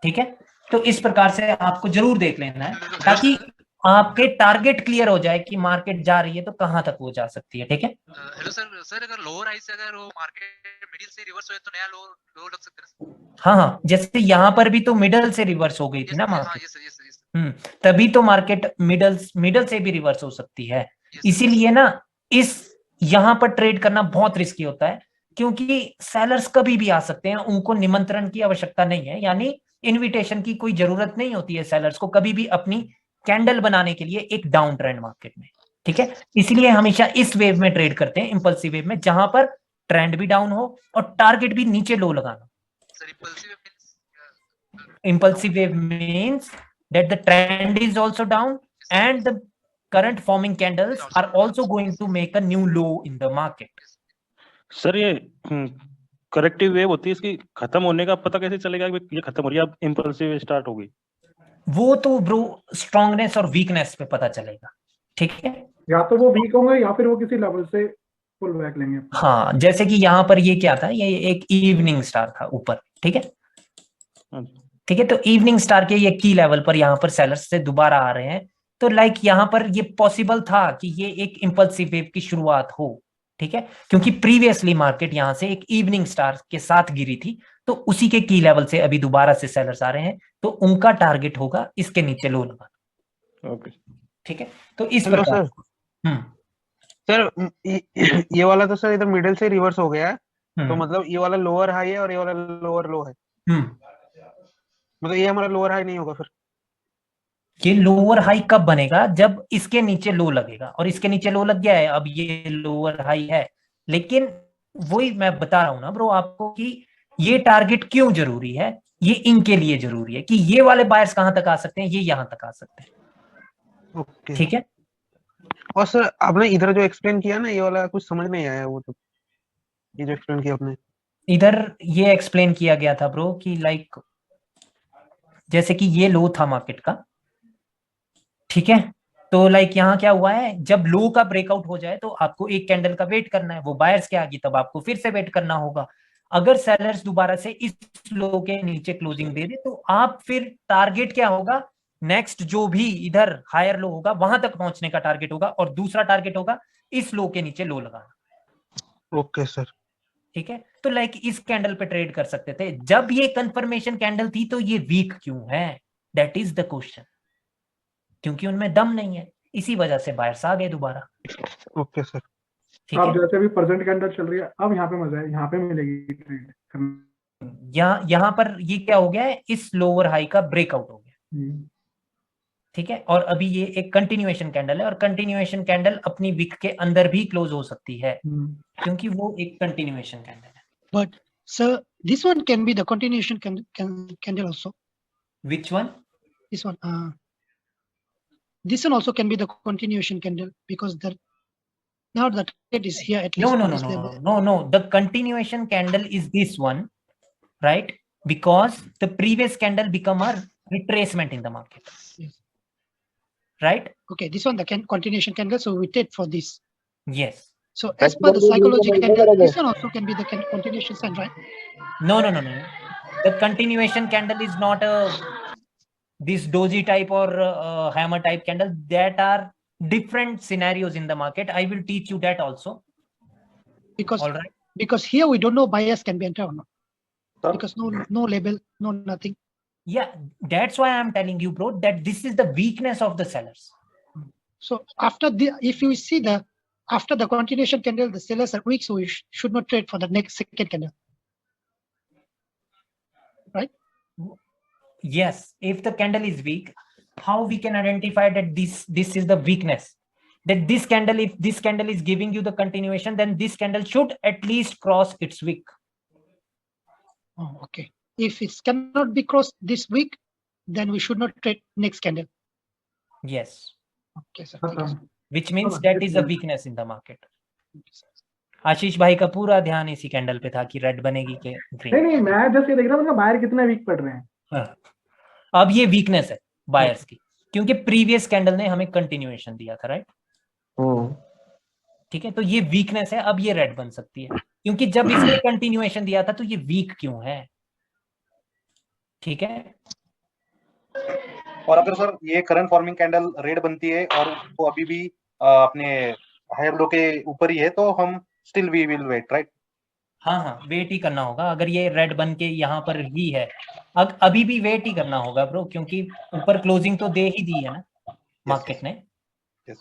ठीक है, तो इस प्रकार से आपको जरूर देख लेना है, ताकि आपके टारगेट क्लियर हो जाए कि मार्केट जा रही है तो कहां तक वो जा सकती है। ठीक है, हेलो सर अगर लोअर हाई से अगर वो मार्केट मिडिल से रिवर्स हो तो नया लो लग सकता है? हाँ हाँ, जैसे यहाँ पर भी तो मिडल से रिवर्स हो गई थी ना मार्केट, तभी तो मार्केट मिडल से भी रिवर्स हो सकती है। इसीलिए ना इस यहाँ पर ट्रेड करना बहुत रिस्की होता है, क्योंकि सेलर्स कभी भी आ सकते हैं, उनको निमंत्रण की आवश्यकता नहीं है, यानी इनविटेशन की कोई जरूरत नहीं होती है सेलर्स को कभी भी अपनी कैंडल बनाने के लिए एक डाउन ट्रेंड मार्केट में। ठीक है, इसलिए हमेशा इस वेव में ट्रेड करते हैं, इंपल्सिव वेव में, जहां पर ट्रेंड भी डाउन हो और टारगेट भी नीचे लो लगाना। Impulsive wave means that the trend is also down and the current forming candles are also going to make a new low in the market. Sir ये करेक्टिव वेव होती है, इसकी खत्म होने का पता कैसे चलेगा कि ये खत्म हो रही है, अब इम्पल्सिव स्टार्ट हो गई? वो तो ब्रो स्ट्रांगनेस और वीकनेस पे पता चलेगा, ठीक है? या तो वो वीक होंगे या फिर वो किसी लेवल से फुल बैक लेंगे। हाँ, जैसे कि यहाँ पर ये क्या था, ये एक इवनिंग स्टार था ऊपर, ठीक है? ठीक है, तो इवनिंग स्टार के ये की लेवल पर यहाँ पर सेलर्स से दोबारा आ रहे हैं, तो लाइक यहाँ पर ये पॉसिबल था कि ये एक इंपल्सिव वेव की शुरुआत हो, ठीक है? क्योंकि प्रीवियसली मार्केट यहाँ से एक इवनिंग स्टार के साथ गिरी थी, तो उसी के की लेवल से अभी दोबारा से सेलर्स आ रहे हैं, तो उनका टारगेट होगा इसके नीचे लो लगाना। ओके, ठीक है, तो इस प्रकार सर ये वाला तो सर इधर मिडिल से रिवर्स हो गया है, तो मतलब ये वाला लोअर हाई है और ये वाला लोअर लो है, मतलब ये हमारा लोअर हाई नहीं होगा फिर? ये लोअर हाई कब बनेगा? जब इसके नीचे लो लगेगा, और इसके नीचे लो लग गया है, अब ये लोअर हाई है। लेकिन वही मैं बता रहा हूं ना ब्रो आपको कि ये टारगेट क्यों जरूरी है, ये इनके लिए जरूरी है कि ये वाले बायर्स कहां तक आ सकते हैं, ये यहां तक आ सकते हैं। ओके, ठीक है। और सर आपने इधर जो एक्सप्लेन किया ना, ये वाला कुछ समझ नहीं आया, वो तो ये जो एक्सप्लेन किया आपने इधर ये एक्सप्लेन किया गया था ब्रो कि लाइक जैसे कि ये लो था मार्केट का, ठीक है? तो लाइक यहाँ क्या हुआ है, जब लो का ब्रेकआउट हो जाए तो आपको एक कैंडल का वेट करना है, वो बायर्स के आगे, तब आपको फिर से वेट करना होगा। अगर सेलर्स दोबारा से इस लो के नीचे क्लोजिंग दे दे, तो आप फिर टारगेट क्या होगा, नेक्स्ट जो भी इधर हायर लो होगा वहां तक पहुंचने का टारगेट होगा, और दूसरा टारगेट होगा इस लो के नीचे लो लगाना। ओके सर, ठीक है, तो लाइक इस कैंडल पे ट्रेड कर सकते थे। जब ये कंफर्मेशन कैंडल थी तो ये वीक क्यों है, दैट इज द क्वेश्चन। क्योंकि उनमें दम नहीं है, इसी वजह से बायर्स आ गए दोबारा। ओके सर, ठीक अब है, जैसे भी प्रेजेंट कैंडल चल रही है, अब यहाँ पे मजा है, यहाँ पे मिलेगी ट्रेड। यहाँ पर ये क्या हो गया है, इस लोअर हाई का ब्रेकआउट हो गया, ठीक है? और अभी ये एक कंटिन्यूएशन कैंडल है, और कंटिन्यूएशन कैंडल अपनी विक के अंदर भी क्लोज हो सकती है, क्योंकि वो एक कंटिन्यूएशन कैंडल है। But sir, this one can be the continuation candle also. Which one? This one. This one also can be the continuation candle because now the trade is here at least. No. The continuation candle is this one, right? Because the previous candle become a retracement in the market. Yes. Right? Okay, this one the continuation candle, so we take for this. Yes. So as per the psychology candle, this one also can be the continuation sign, right? No. The continuation candle is not this doji type or hammer type candle. That are different scenarios in the market. I will teach you that also. Because here we don't know bias can be entered or not. Because no label, no nothing. Yeah, that's why I'm telling you, bro, that this is the weakness of the sellers. So after if you see after the continuation candle, the sellers are weak, so we should not trade for the next second candle, right? Yes, if the candle is weak, how we can identify that this is the weakness? That this candle, if this candle is giving you the continuation, then this candle should at least cross its wick. Oh, okay. If it cannot be crossed this week, then we should not trade next candle. Yes. Okay, sir. Which means that is a weakness in the market. आशीष भाई का पूरा ध्यान इसी candle पे था कि red बनेगी के ग्रीन। नहीं, मैं जस्ट ये देख रहा हूँ बायर कितने वीक पड़ रहे हैं। हाँ। अब ये वीकनेस है बायर्स की, क्योंकि प्रीवियस कैंडल ने हमें कंटिन्यूएशन दिया था, राइट? ठीक है, तो ये वीकनेस है। अब ये रेड बन सकती है, क्योंकि जब इसने कंटिन्यूएशन दिया था तो ये वीक क्यों है? ठीक है, और अगर सर ये करंट फॉर्मिंग कैंडल रेड बनती है और वो अभी भी अपने हायर लो के ऊपर ही है, तो हम still we will wait, right? हाँ, वेट ही करना होगा। अगर ये रेड बन के यहाँ पर ही है, अभी भी वेट ही करना होगा ब्रो, क्योंकि ऊपर क्लोजिंग तो दे ही दी है ना मार्केट ने।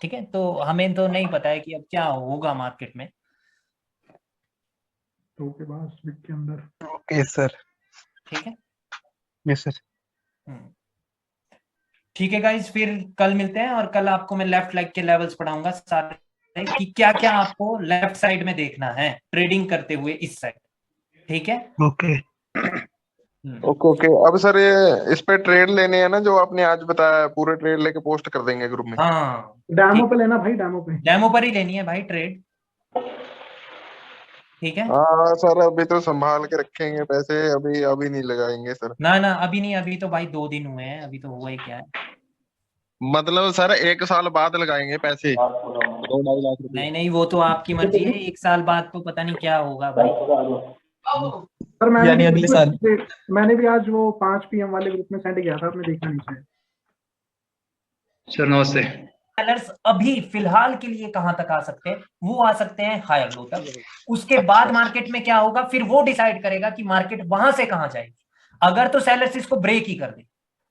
ठीक है, तो हमें तो नहीं पता है कि अब क्या होगा मार्केट में। तो के बाद विक के अंदर। ओके सर, ठीक है। Yes sir. ठीक है गाइस, फिर कल मिलते हैं, और कल आपको मैं लेफ्ट लेग के लेवल्स पढ़ाऊंगा सारे, कि क्या क्या आपको लेफ्ट साइड में देखना है ट्रेडिंग करते हुए इस साइड। ठीक है, ओके। Okay okay. अब सर ये इस पे ट्रेड लेने हैं ना जो आपने आज बताया, पूरे ट्रेड लेके पोस्ट कर देंगे ग्रुप में। हाँ डेमो पे लेना भाई, डेमो पे। डेमो पर ही लेनी है भाई ट्रेड, ठीक है। हाँ सर अभी तो संभाल के रखेंगे पैसे, अभी अभी नहीं लगाएंगे सर। ना ना अभी नहीं, अभी तो भाई 2 दिन हुए हैं, अभी तो हुआ ही क्या है। मतलब सर 1 साल बाद लगाएंगे पैसे 2-2.5 लाख रुपए। नहीं नहीं वो तो आपकी मर्जी है, 1 साल बाद तो पता नहीं क्या होगा भाई। सर यानी अगले साल। मैंने भी आज वो 5 PM वाले ग्रुप में सेंड किया था, आपने देखा नहीं शायद। सर नमस्ते। सेलर्स अभी फिलहाल के लिए कहां तक आ सकते हैं, वो आ सकते हैं हायर लो तक। उसके बाद मार्केट में क्या होगा फिर वो डिसाइड करेगा कि मार्केट वहां से कहां जाएगी। अगर तो सेलर्स इसको ब्रेक ही कर दे,